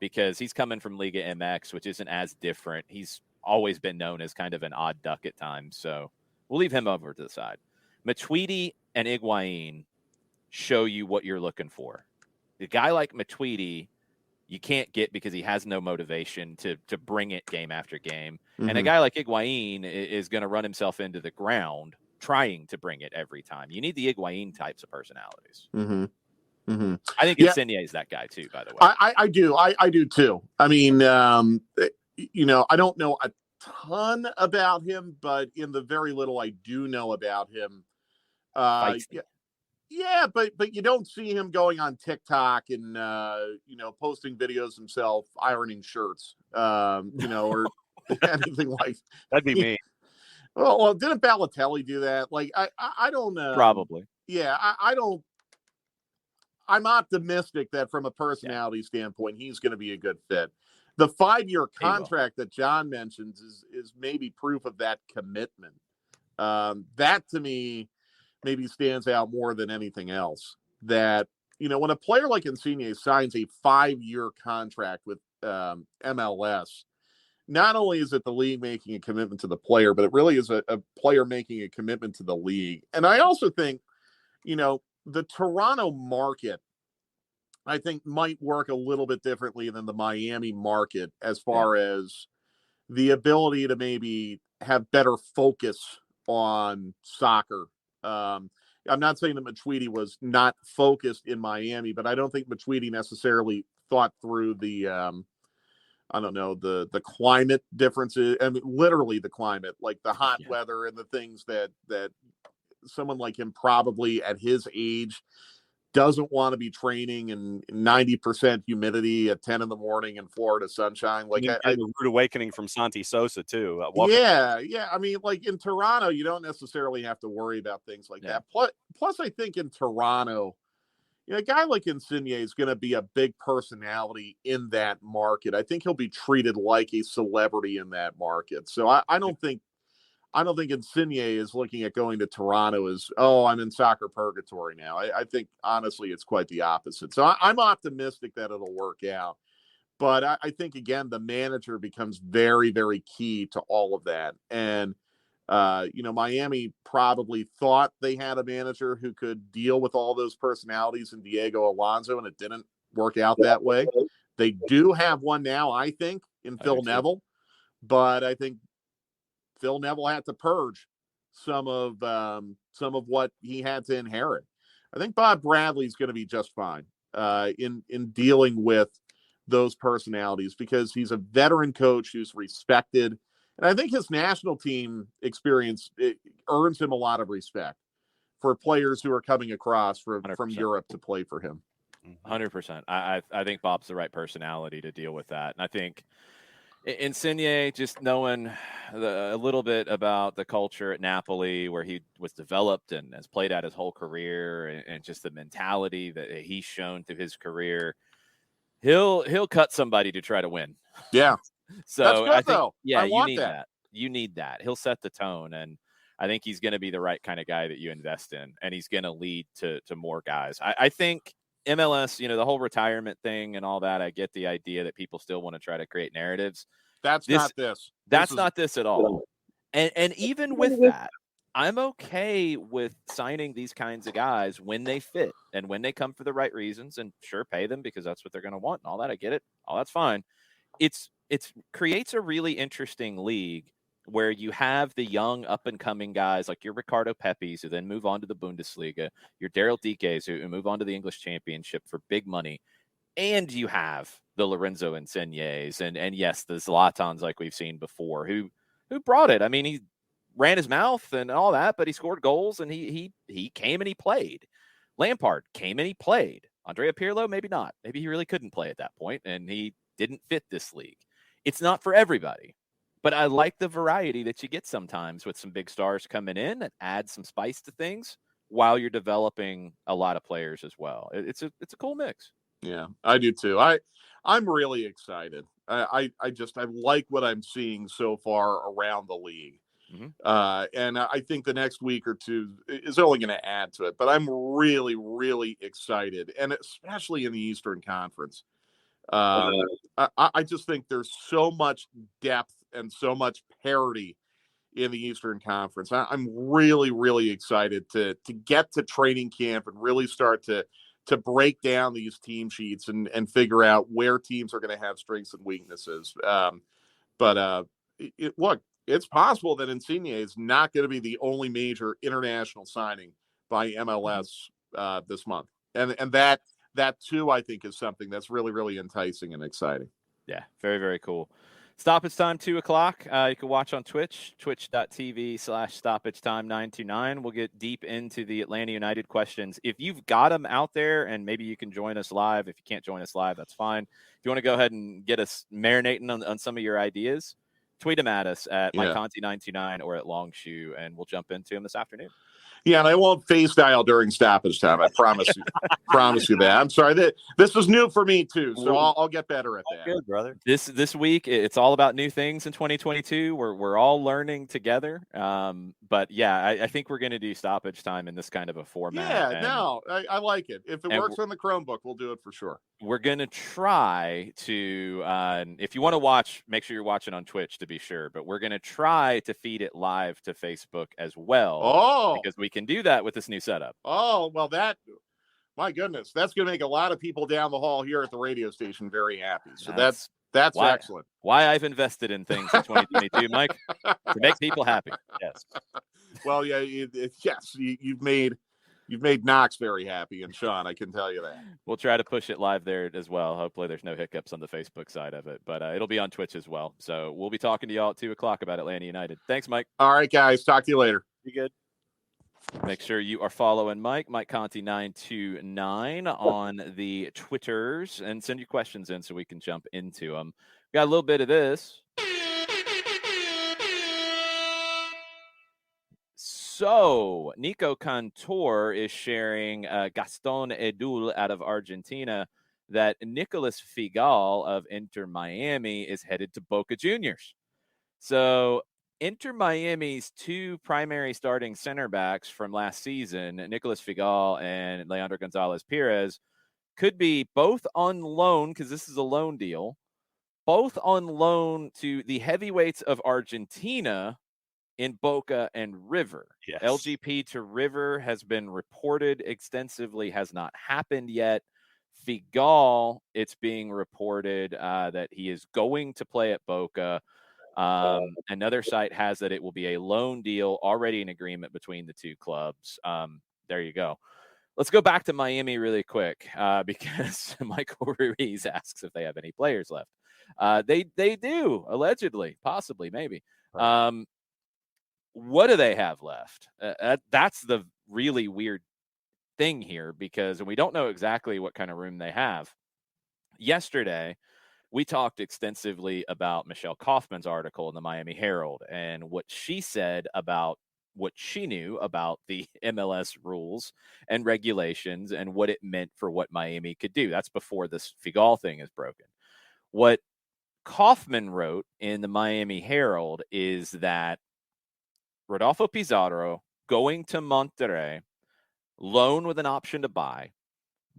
because he's coming from Liga MX, which isn't as different. He's always been known as kind of an odd duck at times, so we'll leave him over to the side. Matuidi and Higuain show you what you're looking for. A guy like Matuidi, you can't get because he has no motivation to bring it game after game. And a guy like Higuain is going to run himself into the ground trying to bring it every time. You need the Higuain types of personalities. I think Insigne is that guy too, by the way. I do. I do too. I mean, I don't know a ton about him, but in the very little I do know about him, yeah, but you don't see him going on TikTok and posting videos himself ironing shirts, or anything like that'd be me. Well, didn't Balotelli do that? Like, I don't know. Probably. Yeah, I don't. I'm optimistic that from a personality standpoint, he's going to be a good fit. The 5-year contract that John mentions is maybe proof of that commitment. That to me maybe stands out more than anything else. That, when a player like Insigne signs a 5-year contract with MLS, not only is it the league making a commitment to the player, but it really is a player making a commitment to the league. And I also think, the Toronto market, I think, might work a little bit differently than the Miami market as far as the ability to maybe have better focus on soccer. I'm not saying that Matuidi was not focused in Miami, but I don't think Matuidi necessarily thought through the climate differences. I mean, literally the climate, like the hot weather and the things that someone like him, probably at his age, doesn't want to be training in 90% humidity at 10 in the morning in Florida sunshine. Like, a rude awakening from Santi Sosa too. Yeah. I mean, like in Toronto, you don't necessarily have to worry about things like that. Plus, I think in Toronto, a guy like Insigne is going to be a big personality in that market. I think he'll be treated like a celebrity in that market. So I don't think Insigne is looking at going to Toronto as, I'm in soccer purgatory now. I think, honestly, it's quite the opposite. So I'm optimistic that it'll work out. But I think, again, the manager becomes very, very key to all of that. And, Miami probably thought they had a manager who could deal with all those personalities in Diego Alonso, and it didn't work out that way. They do have one now, I think, in Phil Neville. But I think Phil Neville had to purge some of what he had to inherit. I think Bob Bradley's going to be just fine in dealing with those personalities, because he's a veteran coach who's respected, and I think his national team experience earns him a lot of respect for players who are coming across from Europe to play for him. 100%. I think Bob's the right personality to deal with that, and I think Insigne, just knowing a little bit about the culture at Napoli, where he was developed and has played out his whole career, and just the mentality that he's shown through his career, he'll cut somebody to try to win. Yeah. So that's good, I think, though. yeah, you need that. You need that. He'll set the tone, and I think he's going to be the right kind of guy that you invest in, and he's going to lead to more guys. I think MLS, the whole retirement thing and all that, I get the idea that people still want to try to create narratives. That's not this. That's not this at all. And even with that, I'm okay with signing these kinds of guys when they fit and when they come for the right reasons, and sure, pay them because that's what they're going to want and all that. I get it. All that's fine. It creates a really interesting league where you have the young up-and-coming guys like your Ricardo Pepis, who then move on to the Bundesliga, your Daryl Dikes, who move on to the English Championship for big money, and you have the Lorenzo Insignes and yes, the Zlatans like we've seen before, who brought it. I mean, he ran his mouth and all that, but he scored goals, and he came and he played. Lampard came and he played. Andrea Pirlo, maybe not. Maybe he really couldn't play at that point, and he didn't fit this league. It's not for everybody. But I like the variety that you get sometimes with some big stars coming in and add some spice to things while you're developing a lot of players as well. It's a cool mix. Yeah, I do too. I'm really excited. I like what I'm seeing so far around the league. And I think the next week or two is only going to add to it. But I'm really, really excited, and especially in the Eastern Conference. I just think there's so much depth and so much parity in the Eastern Conference. I'm really, really excited to get to training camp and really start to break down these team sheets and figure out where teams are going to have strengths and weaknesses. Look, it's possible that Insigne is not going to be the only major international signing by MLS this month. And that too, I think, is something that's really, really enticing and exciting. Yeah, very, very cool. Stoppage time, 2:00. You can watch on Twitch, twitch.tv/stoppage time929. We'll get deep into the Atlanta United questions. If you've got them out there, and maybe you can join us live. If you can't join us live, that's fine. If you want to go ahead and get us marinating on some of your ideas, tweet them at us at Mike Conti 929 or at Longshoe, and we'll jump into them this afternoon. Yeah, and I won't face dial during stoppage time. I promise you. Promise you that. I'm sorry that this was new for me too, so I'll get better at that. Good, brother. This week it's all about new things in 2022. We're all learning together. But yeah, I think we're going to do stoppage time in this kind of a format. Yeah, I like it. If it works on the Chromebook, we'll do it for sure. We're going to try to, if you want to watch, make sure you're watching on Twitch to be sure. But we're going to try to feed it live to Facebook as well. Because we can do that with this new setup. Oh, well, my goodness, that's going to make a lot of people down the hall here at the radio station very happy. So that's excellent. Why I've invested in things in 2022, Mike, to make people happy. Yes. Well, yeah, yes, you've made Knox very happy, and Sean, I can tell you that. We'll try to push it live there as well. Hopefully there's no hiccups on the Facebook side of it, but it'll be on Twitch as well. So we'll be talking to y'all at 2:00 about Atlanta United. Thanks, Mike. All right, guys. Talk to you later. Be good. Make sure you are following Mike Conti 929 on the Twitters, and send your questions in so we can jump into them. We got a little bit of this. So Nico Cantor is sharing Gaston Edul out of Argentina that Nicolas Figal of Inter Miami is headed to Boca Juniors. So Inter Miami's two primary starting center backs from last season, Nicolas Figal and Leandro Gonzalez-Perez, could be both on loan, because this is a loan deal, both on loan to the heavyweights of Argentina in Boca and River. Yes. LGP to River has been reported extensively, has not happened yet. Figal, it's being reported that he is going to play at Boca. Another site has that it will be a loan deal, already an agreement between the two clubs. There you go. Let's go back to Miami really quick because Michael Ruiz asks if they have any players left. They do, allegedly, possibly, maybe. What do they have left? That's the really weird thing here, because we don't know exactly what kind of room they have. Yesterday, we talked extensively about Michelle Kaufman's article in the Miami Herald and what she said about what she knew about the MLS rules and regulations and what it meant for what Miami could do. That's before this Figal thing is broken. What Kaufman wrote in the Miami Herald is that Rodolfo Pizarro going to Monterrey, loan with an option to buy.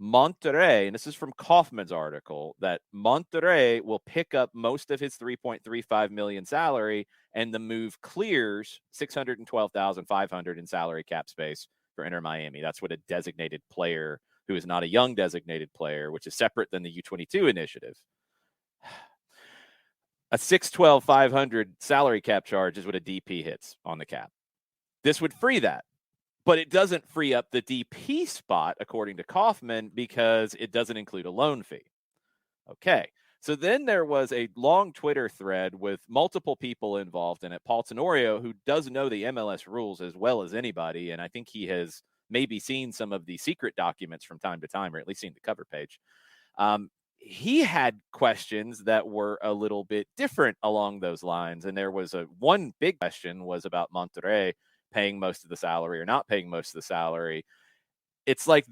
Monterrey, and this is from Kaufman's article, that Monterrey will pick up most of his $3.35 million salary, and the move clears $612,500 in salary cap space for Inter Miami. That's what a designated player, who is not a young designated player, which is separate than the U22 initiative. A $612,500 salary cap charge is what a DP hits on the cap. This would free that. But it doesn't free up the DP spot, according to Kaufman, because it doesn't include a loan fee. Okay. So then there was a long Twitter thread with multiple people involved in it. Paul Tenorio, who does know the MLS rules as well as anybody, and I think he has maybe seen some of the secret documents from time to time, or at least seen the cover page. He had questions that were a little bit different along those lines. And there was one big question was about Monterrey paying most of the salary or not paying most of the salary. It's like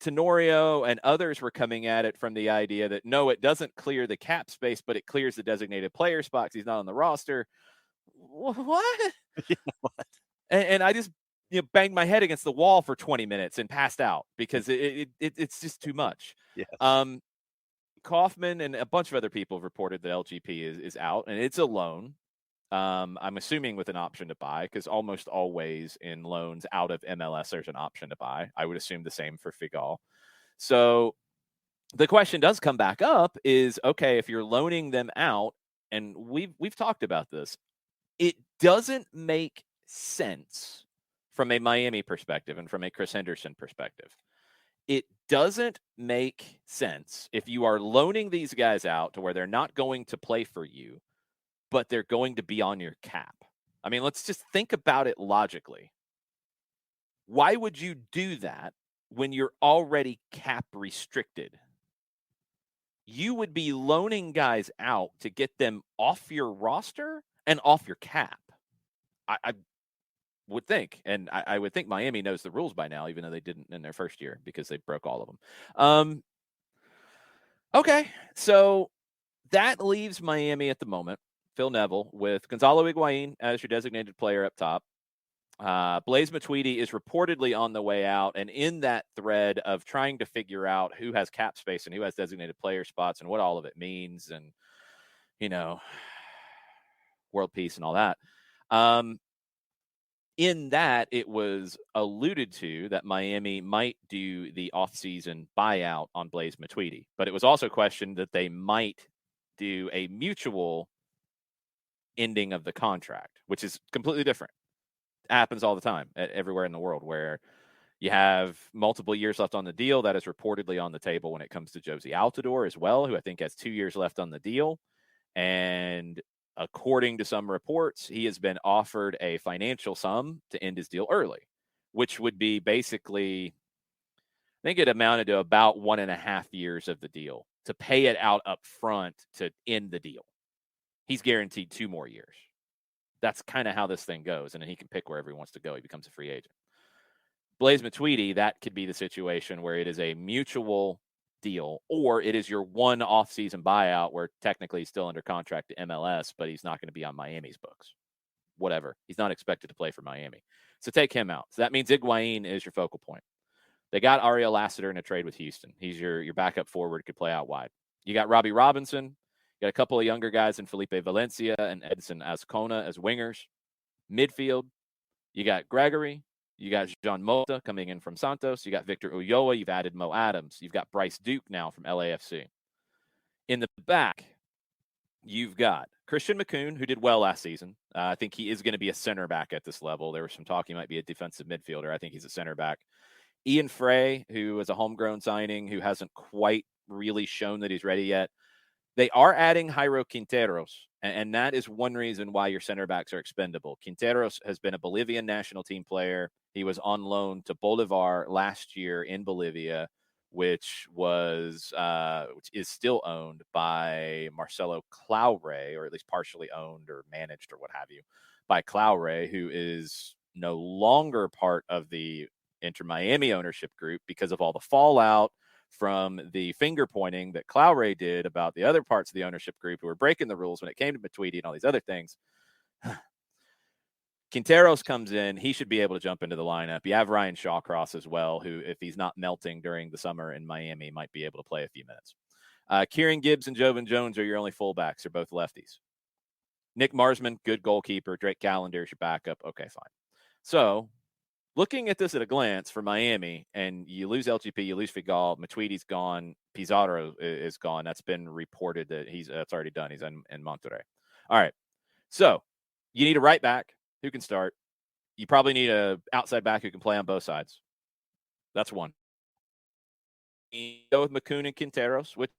Tenorio and others were coming at it from the idea that, no, it doesn't clear the cap space, but it clears the designated player spots. He's not on the roster. What? And I just banged my head against the wall for 20 minutes and passed out because it's just too much. Yes. Kaufman and a bunch of other people have reported that LGP is out, and it's a loan. I'm assuming with an option to buy, because almost always in loans out of MLS, there's an option to buy. I would assume the same for Figal. So the question does come back up is, okay, if you're loaning them out, and we've talked about this, it doesn't make sense from a Miami perspective and from a Chris Henderson perspective. It doesn't make sense if you are loaning these guys out to where they're not going to play for you, but they're going to be on your cap. I mean, let's just think about it logically. Why would you do that when you're already cap restricted? You would be loaning guys out to get them off your roster and off your cap. I would think, and I would think Miami knows the rules by now, even though they didn't in their first year because they broke all of them. Okay, so that leaves Miami at the moment, Phil Neville, with Gonzalo Higuain as your designated player up top. Blaise Matuidi is reportedly on the way out, and in that thread of trying to figure out who has cap space and who has designated player spots and what all of it means and, world peace and all that. In that, it was alluded to that Miami might do the offseason buyout on Blaise Matuidi, but it was also questioned that they might do a mutual ending of the contract, which is completely different. It happens all the time everywhere in the world where you have multiple years left on the deal. That is reportedly on the table when it comes to Josie Altidore as well, who I think has 2 years left on the deal. And according to some reports, he has been offered a financial sum to end his deal early, which would be basically, I think it amounted to about 1.5 years of the deal to pay it out up front to end the deal. He's guaranteed 2 more years. That's kind of how this thing goes. And then he can pick wherever he wants to go. He becomes a free agent. Blaise Matuidi, that could be the situation where it is a mutual deal, or it is your one off-season buyout where technically he's still under contract to MLS, but he's not going to be on Miami's books. Whatever. He's not expected to play for Miami. So take him out. So that means Higuain is your focal point. They got Ariel Lassiter in a trade with Houston. He's your backup forward, could play out wide. You got Robbie Robinson. You got a couple of younger guys in Felipe Valencia and Edson Azcona as wingers. Midfield, you got Gregory. You got Jean Mota coming in from Santos. You got Victor Ulloa. You've added Mo Adams. You've got Bryce Duke now from LAFC. In the back, you've got Christian McCoon, who did well last season. I think he is going to be a center back at this level. There was some talk he might be a defensive midfielder. I think he's a center back. Ian Frey, who is a homegrown signing, who hasn't quite really shown that he's ready yet. They are adding Jairo Quinteros, and that is one reason why your center backs are expendable. Quinteros has been a Bolivian national team player. He was on loan to Bolivar last year in Bolivia, which is still owned by Marcelo Claure, or at least partially owned or managed or what have you, by Claure, who is no longer part of the Inter Miami ownership group because of all the fallout from the finger pointing that Claure did about the other parts of the ownership group who were breaking the rules when it came to Matuidi and all these other things. Quinteros comes in. He should be able to jump into the lineup. You have Ryan Shawcross as well, who, if he's not melting during the summer in Miami, might be able to play a few minutes. Kieran Gibbs and Jovan Jones are your only fullbacks. They're both lefties. Nick Marsman, good goalkeeper. Drake Callender is your backup. Okay, fine. So, looking at this at a glance for Miami, and you lose LGP, you lose Figal, Matuidi's gone, Pizarro is gone. That's been reported that that's already done. He's in Monterrey. All right. So, you need a right back who can start. You probably need a outside back who can play on both sides. That's one. You go with McCoon and Quinteros, which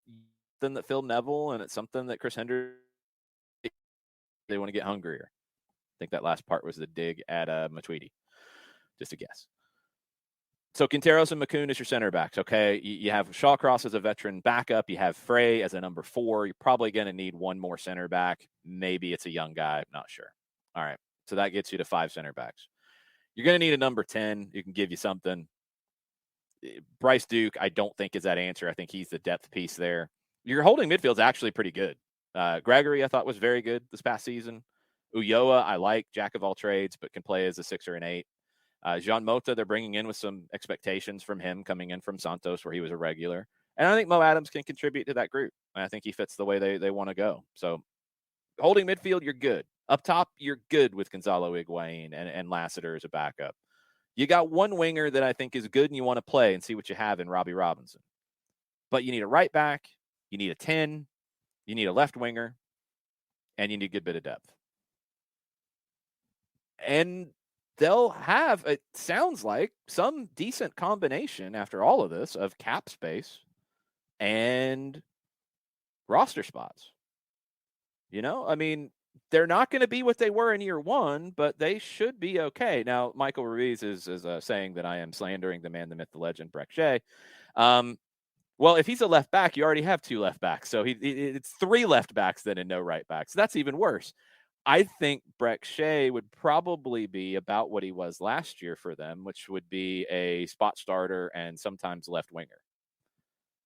is something that Phil Neville, and it's something that Chris Henderson, they want to get hungrier. think that last part was the dig at Matuidi. Just a guess. So Quinteros and McCoon as your center backs, okay? You have Shawcross as a veteran backup. You have Frey as a number 4. You're probably going to need one more center back. Maybe it's a young guy. I'm not sure. All right. So that gets you to 5 center backs. You're going to need a number 10 who can give you something. Bryce Duke, I don't think is that answer. I think he's the depth piece there. Your holding midfield is actually pretty good. Gregory, I thought, was very good this past season. Ulloa, I like, jack of all trades, but can play as a 6 or an 8. Jean Mota, they're bringing in with some expectations from him coming in from Santos, where he was a regular. And I think Mo Adams can contribute to that group. And I think he fits the way they want to go. So holding midfield, you're good. Up top, you're good with Gonzalo Higuain and Lassiter as a backup. You got one winger that I think is good and you want to play and see what you have in Robbie Robinson. But you need a right back, you need a 10, you need a left winger, and you need a good bit of depth. And they'll have, it sounds like, some decent combination after all of this of cap space and roster spots. You know, I mean, they're not going to be what they were in year 1, but they should be okay. Now, Michael Ruiz is saying that I am slandering the man, the myth, the legend, Breck Shea. Well, if he's a left back, you already have 2 left backs. So it's 3 left backs then and no right backs. That's even worse. I think Breck Shea would probably be about what he was last year for them, which would be a spot starter and sometimes left winger.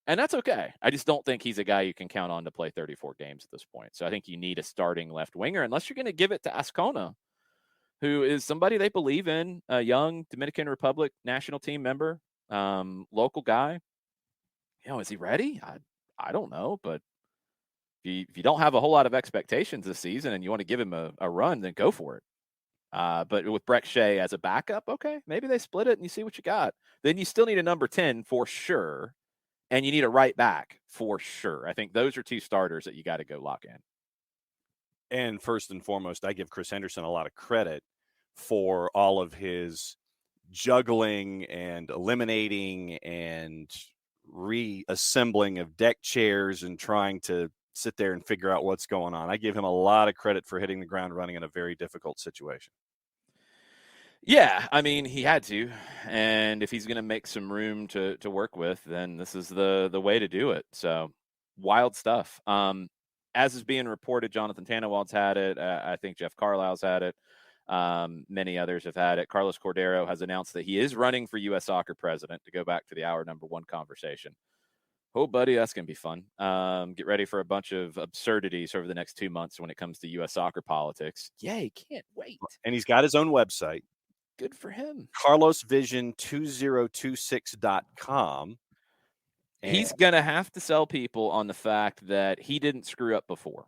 And that's okay. I just don't think he's a guy you can count on to play 34 games at this point. So I think you need a starting left winger, unless you're going to give it to Ascona, who is somebody they believe in, a young Dominican Republic national team member, local guy. You know, is he ready? I don't know, but if you don't have a whole lot of expectations this season and you want to give him a run, then go for it. But with Breck Shea as a backup, okay, maybe they split it and you see what you got. Then you still need a number 10 for sure, and you need a right back for sure. I think those are 2 starters that you got to go lock in. And first and foremost, I give Chris Henderson a lot of credit for all of his juggling and eliminating and reassembling of deck chairs and trying to sit there and figure out what's going on. I give him a lot of credit for hitting the ground running in a very difficult situation. Yeah, I mean, he had to. And if he's going to make some room to work with, then this is the way to do it. So wild stuff. As is being reported, Jonathan Tannewald's had it. I think Jeff Carlisle's had it. Many others have had it. Carlos Cordeiro has announced that he is running for U.S. Soccer president, to go back to the hour number 1 conversation. Oh, buddy, that's going to be fun. Get ready for a bunch of absurdities over the next 2 months when it comes to U.S. soccer politics. Yay, can't wait. And he's got his own website. Good for him. CarlosVision2026.com. He's going to have to sell people on the fact that he didn't screw up before.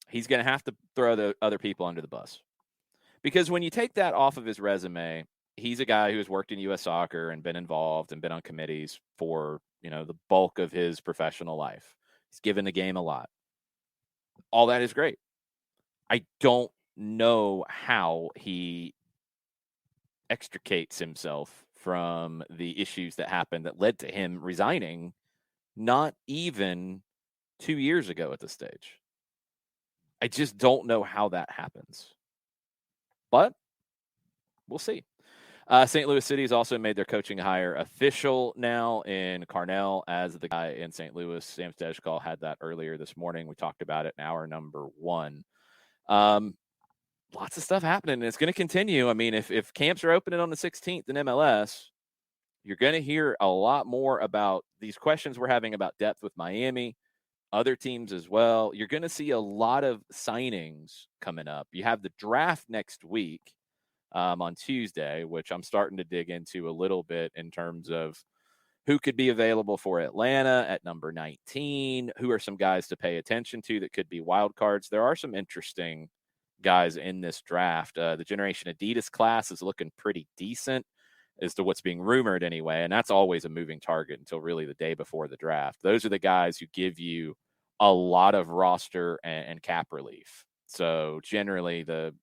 He's going to have to throw the other people under the bus. Because when you take that off of his resume, he's a guy who has worked in U.S. soccer and been involved and been on committees for, the bulk of his professional life. He's given the game a lot. All that is great. I don't know how he extricates himself from the issues that happened that led to him resigning not even 2 years ago at this stage. I just don't know how that happens. But we'll see. St. Louis City has also made their coaching hire official now in Carnell as the guy in St. Louis. Sam Stejskal had that earlier this morning. We talked about it in hour number 1. Lots of stuff happening, and it's going to continue. I mean, if camps are opening on the 16th in MLS, you're going to hear a lot more about these questions we're having about depth with Miami, other teams as well. You're going to see a lot of signings coming up. You have the draft next week on Tuesday, which I'm starting to dig into a little bit in terms of who could be available for Atlanta at number 19, who are some guys to pay attention to that could be wild cards. There are some interesting guys in this draft. The Generation Adidas class is looking pretty decent as to what's being rumored anyway, and that's always a moving target until really the day before the draft. Those are the guys who give you a lot of roster and cap relief. So generally the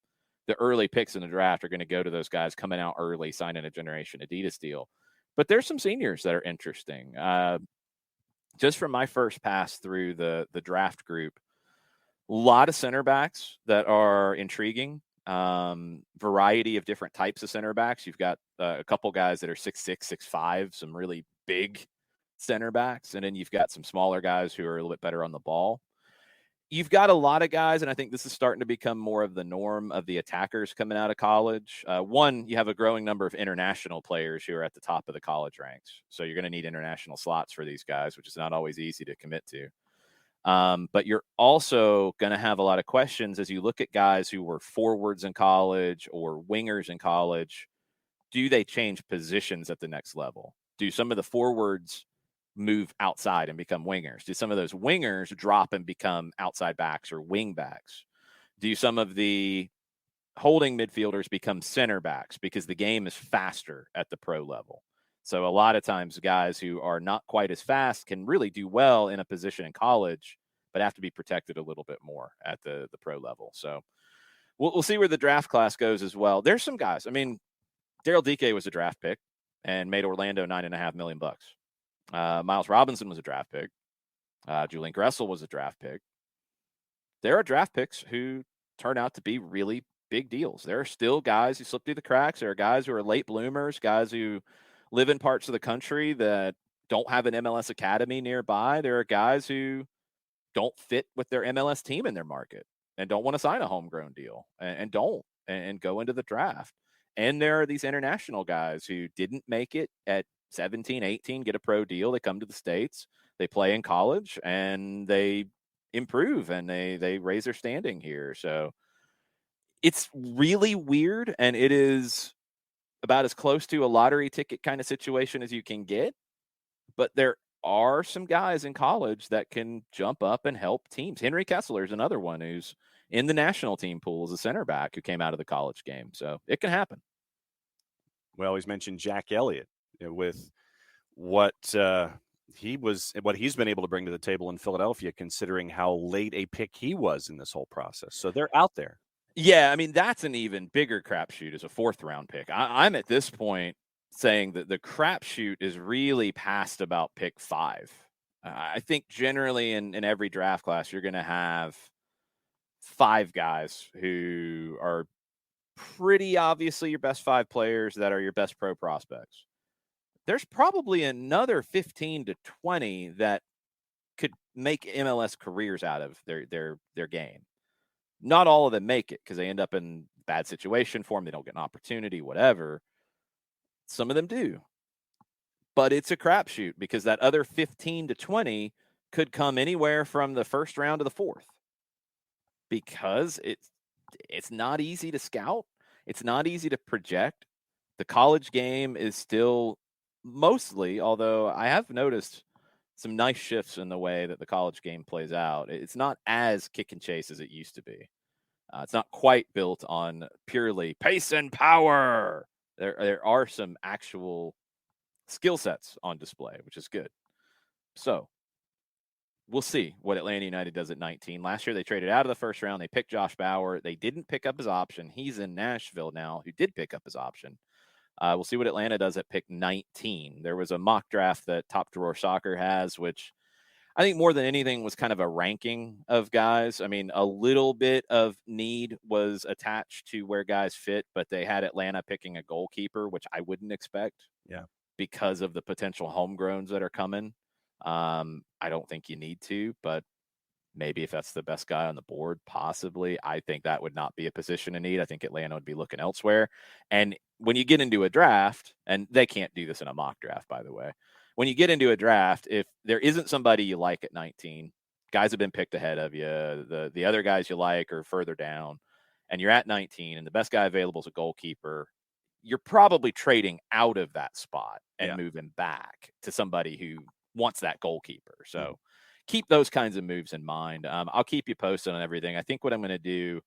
early picks in the draft are going to go to those guys coming out early, signing a Generation Adidas deal. But there's some seniors that are interesting. Just from my first pass through the draft group, a lot of center backs that are intriguing. variety of different types of center backs. You've got a couple guys that are 6'6", 6'5", some really big center backs, and then you've got some smaller guys who are a little bit better on the ball. You've got a lot of guys, and I think this is starting to become more of the norm of the attackers coming out of college. One, you have a growing number of international players who are at the top of the college ranks. So you're going to need international slots for these guys, which is not always easy to commit to. But you're also going to have a lot of questions as you look at guys who were forwards in college or wingers in college. Do they change positions at the next level? Do some of the forwards move outside and become wingers? Do some of those wingers drop and become outside backs or wing backs? Do some of the holding midfielders become center backs because the game is faster at the pro level? So a lot of times guys who are not quite as fast can really do well in a position in college, but have to be protected a little bit more at the pro level. So we'll see where the draft class goes as well. There's some guys. I mean, Daryl Dike was a draft pick and made Orlando $9.5 million. Miles Robinson was a draft pick. Julian Gressel was a draft pick. There are draft picks who turn out to be really big deals. There are still guys who slip through the cracks. There are guys who are late bloomers, guys who live in parts of the country that don't have an MLS academy nearby. There are guys who don't fit with their MLS team in their market and don't want to sign a homegrown deal and go into the draft. And there are these international guys who didn't make it at 17, 18, get a pro deal. They come to the States, they play in college, and they improve and they raise their standing here. So it's really weird, and it is about as close to a lottery ticket kind of situation as you can get. But there are some guys in college that can jump up and help teams. Henry Kessler is another one who's in the national team pool as a center back who came out of the college game. So it can happen. We always mention Jack Elliott with what he's been able to bring to the table in Philadelphia, considering how late a pick he was in this whole process. So they're out there. Yeah, I mean, that's an even bigger crapshoot as a fourth-round pick. I'm at this point saying that the crapshoot is really past about pick 5. I think generally in every draft class, you're going to have 5 guys who are pretty obviously your best 5 players that are your best pro prospects. There's probably another 15 to 20 that could make MLS careers out of their game. Not all of them make it because they end up in bad situation for them. They don't get an opportunity, whatever. Some of them do. But it's a crapshoot because that other 15 to 20 could come anywhere from the first round to the 4th. Because it's not easy to scout. It's not easy to project. The college game is still mostly, although I have noticed some nice shifts in the way that the college game plays out. It's not as kick and chase as it used to be. It's not quite built on purely pace and power. There are some actual skill sets on display, which is good. So we'll see what Atlanta United does at 19. Last year, they traded out of the first round. They picked Josh Bauer. They didn't pick up his option. He's in Nashville now, who did pick up his option. We'll see what Atlanta does at pick 19. There was a mock draft that Top Drawer Soccer has, which I think more than anything was kind of a ranking of guys. I mean, a little bit of need was attached to where guys fit, but they had Atlanta picking a goalkeeper, which I wouldn't expect. Yeah. Because of the potential homegrowns that are coming. I don't think you need to, but maybe if that's the best guy on the board, possibly. I think that would not be a position of need. I think Atlanta would be looking elsewhere. And when you get into a draft, and they can't do this in a mock draft, by the way, when you get into a draft, if there isn't somebody you like at 19, guys have been picked ahead of you, the other guys you like are further down, and you're at 19, and the best guy available is a goalkeeper, you're probably trading out of that spot and moving back to somebody who wants that goalkeeper. So keep those kinds of moves in mind. I'll keep you posted on everything. I think what I'm going to do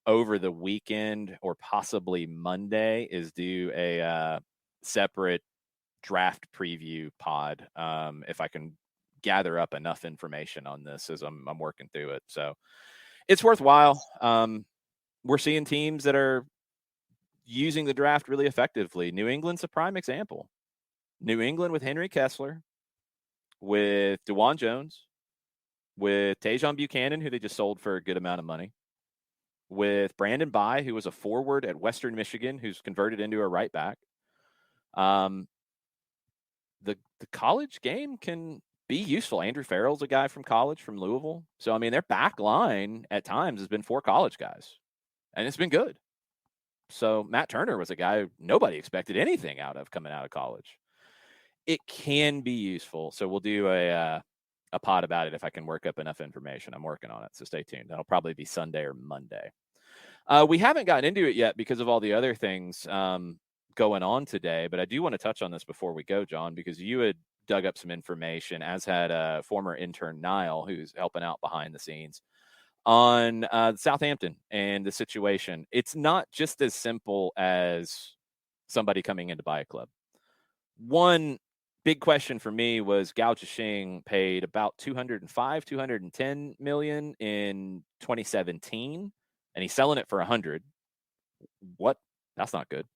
over the weekend or possibly Monday is do a separate draft preview pod if I can gather up enough information on this as I'm working through it. So it's worthwhile. We're seeing teams that are using the draft really effectively. New England's a prime example. New England with Henry Kessler, with DeJuan Jones, with Tajon Buchanan, who they just sold for a good amount of money, with Brandon Bye, who was a forward at Western Michigan, who's converted into a right back. The college game can be useful. Andrew Farrell's a guy from college, from Louisville. So, I mean, their back line at times has been 4 college guys, and it's been good. So Matt Turner was a guy nobody expected anything out of coming out of college. It can be useful. So we'll do a pod about it if I can work up enough information. I'm working on it, so stay tuned. That'll probably be Sunday or Monday. We haven't gotten into it yet because of all the other things going on today, but I do want to touch on this before we go, John, because you had dug up some information, as had former intern Niall, who's helping out behind the scenes, on Southampton and the situation. It's not just as simple as somebody coming in to buy a club. One big question for me was Gao Zhixing paid about 210 million in 2017, and he's selling it for 100. What? That's not good.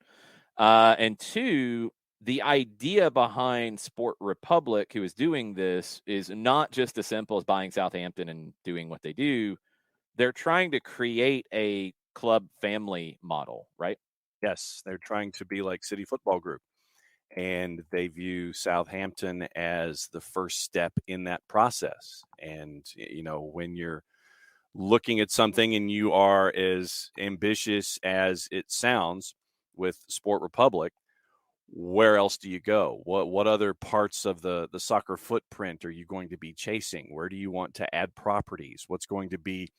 And two, the idea behind Sport Republic, who is doing this, is not just as simple as buying Southampton and doing what they do. They're trying to create a club family model, right? Yes, they're trying to be like City Football Group, and they view Southampton as the first step in that process. And, you know, when you're looking at something and you are as ambitious as it sounds with Sport Republic, where else do you go? What other parts of the soccer footprint are you going to be chasing? Where do you want to add properties? What's going to be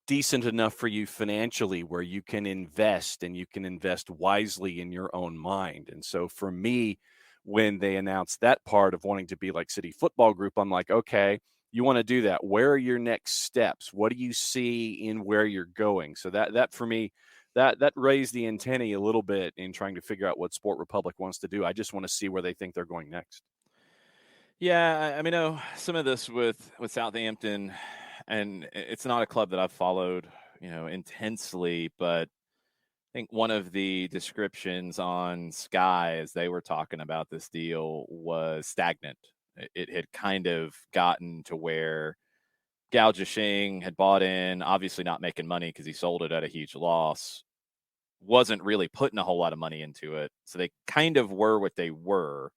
decent enough for you financially where you can invest, and you can invest wisely in your own mind? And so for me, when they announced that part of wanting to be like City Football Group, I'm like, okay, you want to do that. Where are your next steps? What do you see in where you're going? So that for me, that raised the antennae a little bit in trying to figure out what Sport Republic wants to do. I just want to see where they think they're going next. Yeah, I mean, some of this with Southampton, and it's not a club that I've followed, intensely, but I think one of the descriptions on Sky as they were talking about this deal was stagnant. It had kind of gotten to where Gao Zhixing had bought in, obviously not making money because he sold it at a huge loss, wasn't really putting a whole lot of money into it. So they kind of were what they were,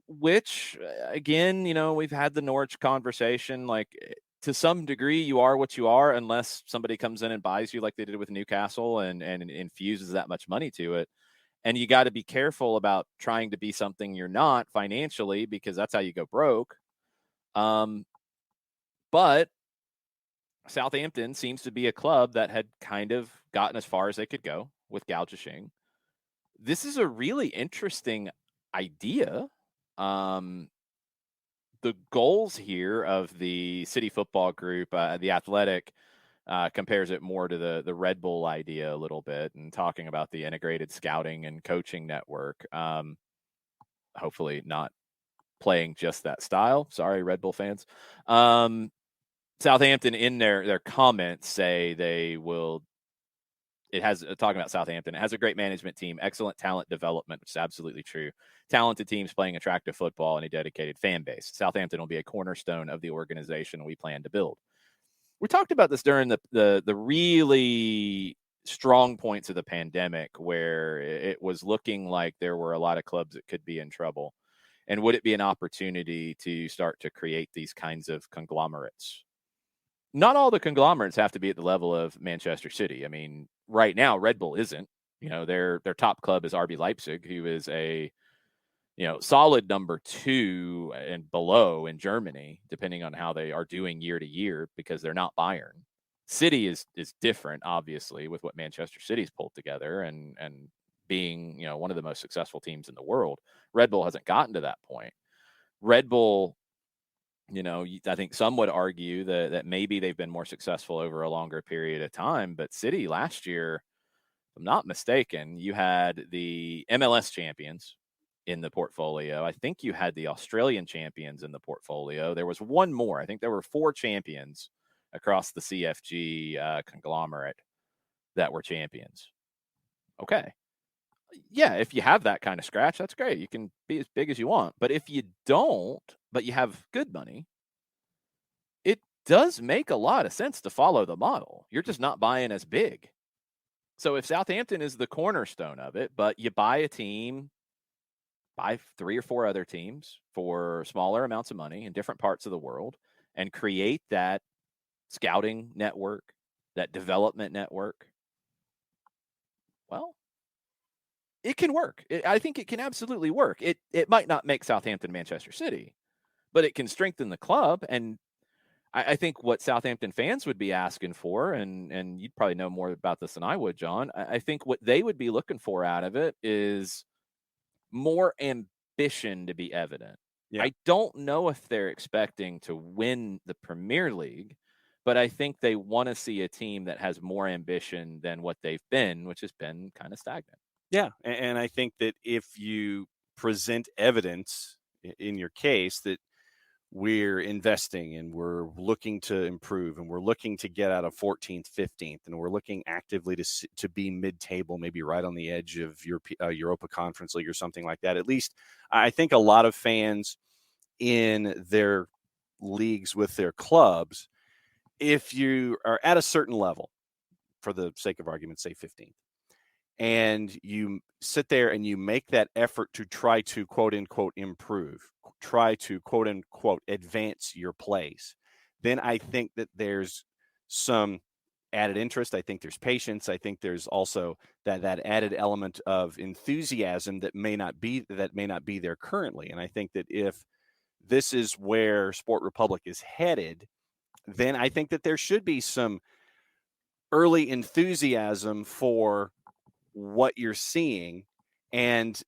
which, again, we've had the Norwich conversation. Like, to some degree, you are what you are unless somebody comes in and buys you like they did with Newcastle and infuses that much money to it. And you got to be careful about trying to be something you're not financially, because that's how you go broke. But Southampton seems to be a club that had kind of gotten as far as they could go with Gao Zhixing. This is a really interesting idea. The goals here of the City Football Group, the Athletic, compares it more to the Red Bull idea a little bit, and talking about the integrated scouting and coaching network. Hopefully not playing just that style. Sorry, Red Bull fans. Southampton, in their comments, say they will. It has, talking about Southampton, it has a great management team, excellent talent development, which is absolutely true. Talented teams playing attractive football, and a dedicated fan base. Southampton will be a cornerstone of the organization we plan to build. We talked about this during the really strong points of the pandemic, where it was looking like there were a lot of clubs that could be in trouble. And would it be an opportunity to start to create these kinds of conglomerates? Not all the conglomerates have to be at the level of Manchester City. I mean, right now, Red Bull isn't. Their top club is RB Leipzig, who is a solid number 2 and below in Germany, depending on how they are doing year to year, because they're not Bayern. City is different, obviously, with what Manchester City's pulled together and being one of the most successful teams in the world. Red Bull hasn't gotten to that point. Red Bull, I think some would argue that maybe they've been more successful over a longer period of time. But City last year, if I'm not mistaken, you had the MLS champions in the portfolio. I think you had the Australian champions in the portfolio. There was one more. I think there were 4 champions across the CFG conglomerate that were champions. Okay. Yeah, if you have that kind of scratch, that's great. You can be as big as you want. But if you don't, but you have good money, does make a lot of sense to follow the model. You're just not buying as big. So if Southampton is the cornerstone of it, but you buy a team, buy 3 or 4 other teams for smaller amounts of money in different parts of the world and create that scouting network, that development network, well, it can work. I think it can absolutely work. It might not make Southampton Manchester City, but it can strengthen the club. And I think what Southampton fans would be asking for, and you'd probably know more about this than I would, John, I think what they would be looking for out of it is more ambition to be evident. Yeah. I don't know if they're expecting to win the Premier League, but I think they want to see a team that has more ambition than what they've been, which has been kind of stagnant. Yeah, and I think that if you present evidence in your case that we're investing and we're looking to improve and we're looking to get out of 14th, 15th, and we're looking actively to be mid-table, maybe right on the edge of Europa Conference League or something like that. At least I think a lot of fans in their leagues with their clubs, if you are at a certain level, for the sake of argument, say 15th, and you sit there and you make that effort to try to quote unquote improve, try to quote unquote advance your place, then I think that there's some added interest. I think there's patience. I think there's also that added element of enthusiasm that may not be there currently. And I think that if this is where Sport Republic is headed, then I think that there should be some early enthusiasm for what you're seeing and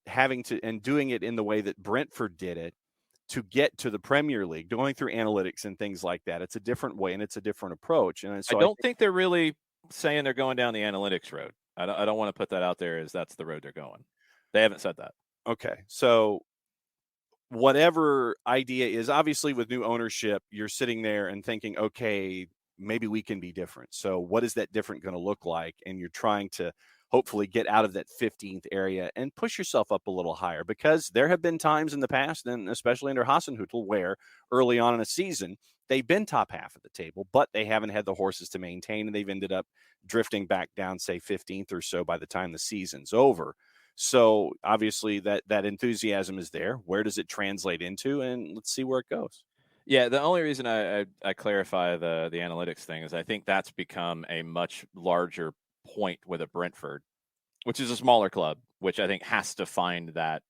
doing it in the way that Brentford did it to get to the Premier League, going through analytics and things like that. It's a different way and it's a different approach. And so I don't think they're really saying they're going down the analytics road. I don't want to put that out there as that's the road they're going. They haven't said that. Okay. So whatever idea is, obviously with new ownership, you're sitting there and thinking, okay, maybe we can be different. So what is that different going to look like? And you're trying to hopefully get out of that 15th area and push yourself up a little higher, because there have been times in the past, and especially under Hasenhüttl, where early on in a season, they've been top half of the table, but they haven't had the horses to maintain, and they've ended up drifting back down, say 15th or so by the time the season's over. So obviously that enthusiasm is there. Where does it translate into? And let's see where it goes. Yeah, the only reason I clarify the analytics thing is I think that's become a much larger point with a Brentford, which is a smaller club, which I think has to find that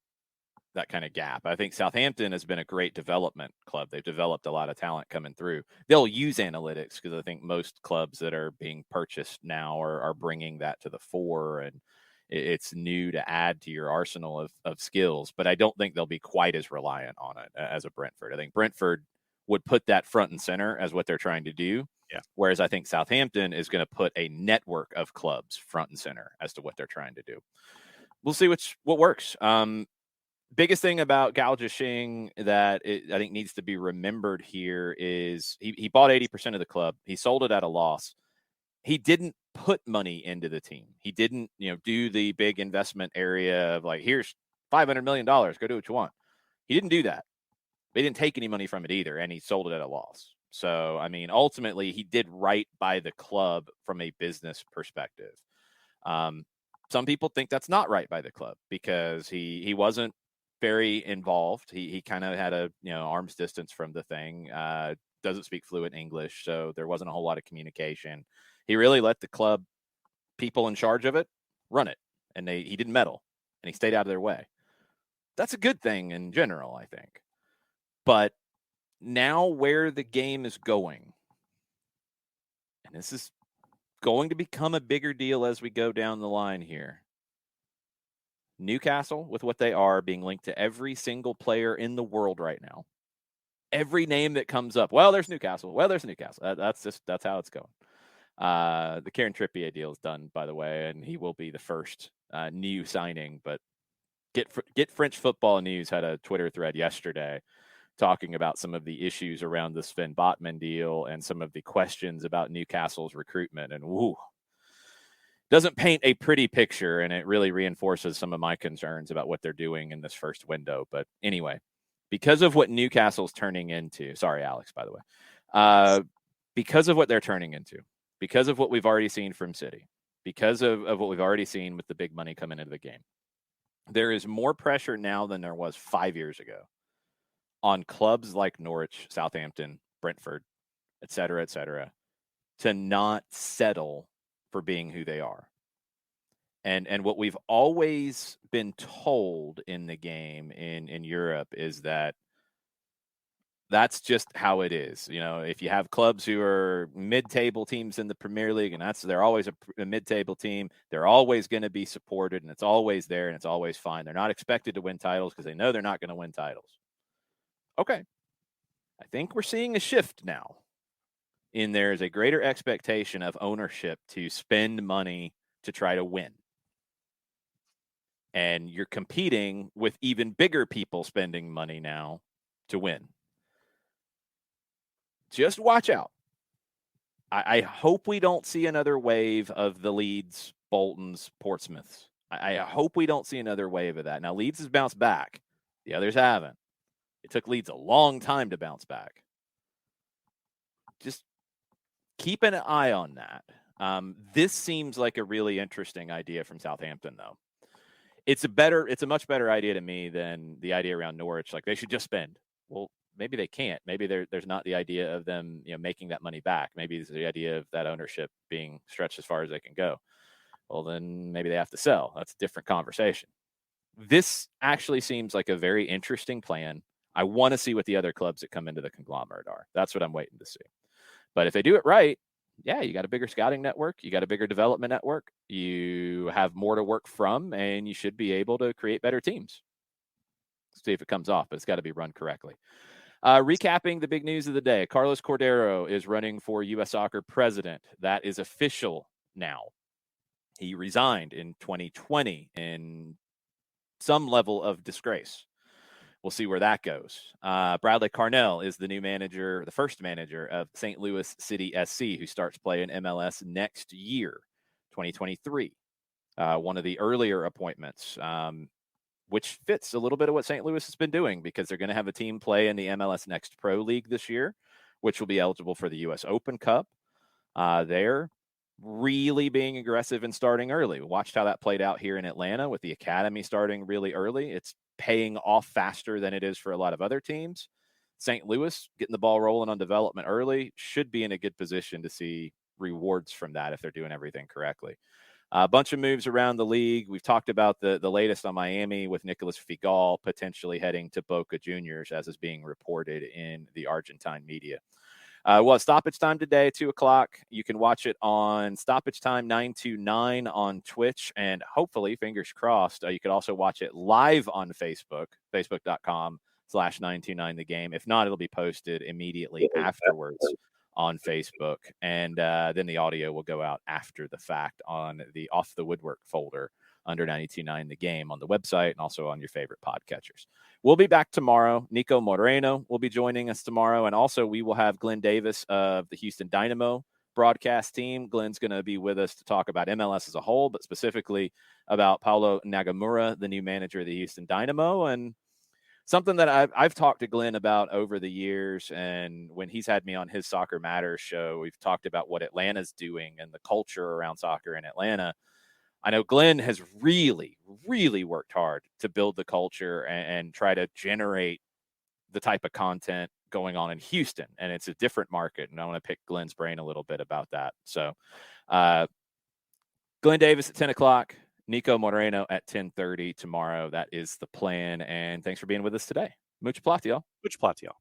kind of gap. I think Southampton has been a great development club. They've developed a lot of talent coming through. They'll use analytics because I think most clubs that are being purchased now are bringing that to the fore, and it's new to add to your arsenal of skills. But I don't think they'll be quite as reliant on it as a Brentford. I think Brentford would put that front and center as what they're trying to do. Yeah. Whereas I think Southampton is going to put a network of clubs front and center as to what they're trying to do. We'll see what works. Biggest thing about Gao Zhixing that I think needs to be remembered here is he bought 80% of the club. He sold it at a loss. He didn't put money into the team. He didn't, do the big investment area of like, here's $500 million, go do what you want. He didn't do that. He didn't take any money from it either, and he sold it at a loss. So, I mean, ultimately, he did right by the club from a business perspective. Some people think that's not right by the club because he wasn't very involved. He kind of had a arm's distance from the thing. Doesn't speak fluent English, so there wasn't a whole lot of communication. He really let the club people in charge of it run it, and he didn't meddle, and he stayed out of their way. That's a good thing in general, I think. But now where the game is going, and this is going to become a bigger deal as we go down the line here. Newcastle, with what they are, being linked to every single player in the world right now. Every name that comes up, well, there's Newcastle. Well, there's Newcastle. That's how it's going. The Kieran Trippier deal is done, by the way, and he will be the first new signing. But Get French Football News had a Twitter thread yesterday talking about some of the issues around the Sven Botman deal and some of the questions about Newcastle's recruitment. And doesn't paint a pretty picture, and it really reinforces some of my concerns about what they're doing in this first window. But anyway, because of what Newcastle's turning into, sorry, Alex, by the way, because of what they're turning into, because of what we've already seen from City, because of what we've already seen with the big money coming into the game, there is more pressure now than there was 5 years ago on clubs like Norwich, Southampton, Brentford, et cetera, to not settle for being who they are. And what we've always been told in the game in Europe is that that's just how it is. You know, if you have clubs who are mid-table teams in the Premier League, and they're always a mid-table team, they're always going to be supported, and it's always there, and it's always fine. They're not expected to win titles because they know they're not going to win titles. Okay. I think we're seeing a shift now. There is a greater expectation of ownership to spend money to try to win. And you're competing with even bigger people spending money now to win. Just watch out. I hope we don't see another wave of the Leeds, Boltons, Portsmouths. I hope we don't see another wave of that. Now, Leeds has bounced back. The others haven't. It took Leeds a long time to bounce back. Just keep an eye on that. This seems like a really interesting idea from Southampton, though. It's a much better idea to me than the idea around Norwich. Like, they should just spend. Well, maybe they can't. Maybe there's not the idea of them, making that money back. Maybe it's the idea of that ownership being stretched as far as they can go. Well, then maybe they have to sell. That's a different conversation. This actually seems like a very interesting plan. I want to see what the other clubs that come into the conglomerate are. That's what I'm waiting to see. But if they do it right, yeah, you got a bigger scouting network. You got a bigger development network. You have more to work from, and you should be able to create better teams. Let's see if it comes off, but it's got to be run correctly. Recapping the big news of the day, Carlos Cordeiro is running for U.S. Soccer president. That is official now. He resigned in 2020 in some level of disgrace. We'll see where that goes. Bradley Carnell is the new manager, the first manager of St. Louis City SC, who starts playing MLS next year, 2023. One of the earlier appointments, which fits a little bit of what St. Louis has been doing, because they're going to have a team play in the MLS Next Pro League this year, which will be eligible for the U.S. Open Cup. They're really being aggressive and starting early. We watched how that played out here in Atlanta with the academy starting really early. It's paying off faster than it is for a lot of other teams. St. Louis getting the ball rolling on development early should be in a good position to see rewards from that if they're doing everything correctly. A bunch of moves around the league. We've talked about the latest on Miami with Nicolas Figal potentially heading to Boca Juniors, as is being reported in the Argentine media. Well, stoppage time today, 2:00. You can watch it on Stoppage Time 929 on Twitch, and hopefully, fingers crossed, you could also watch it live on Facebook, facebook.com/929 the game. If not, it'll be posted immediately afterwards on Facebook, and then the audio will go out after the fact on the Off the Woodwork folder under 929 the game on the website, and also on your favorite podcatchers. We'll be back tomorrow. Nico Moreno will be joining us tomorrow, and also we will have Glenn Davis of the Houston Dynamo broadcast team. Glenn's going to be with us to talk about MLS as a whole, but specifically about Paulo Nagamura, the new manager of the Houston Dynamo, and something that I've talked to Glenn about over the years. And when he's had me on his Soccer Matters show, we've talked about what Atlanta's doing and the culture around soccer in Atlanta. I know Glenn has really, really worked hard to build the culture and try to generate the type of content going on in Houston. And it's a different market. And I want to pick Glenn's brain a little bit about that. So Glenn Davis at 10:00, Nico Moreno at 10:30 tomorrow. That is the plan. And thanks for being with us today. Mucho plati, y'all. Mucho plati, y'all.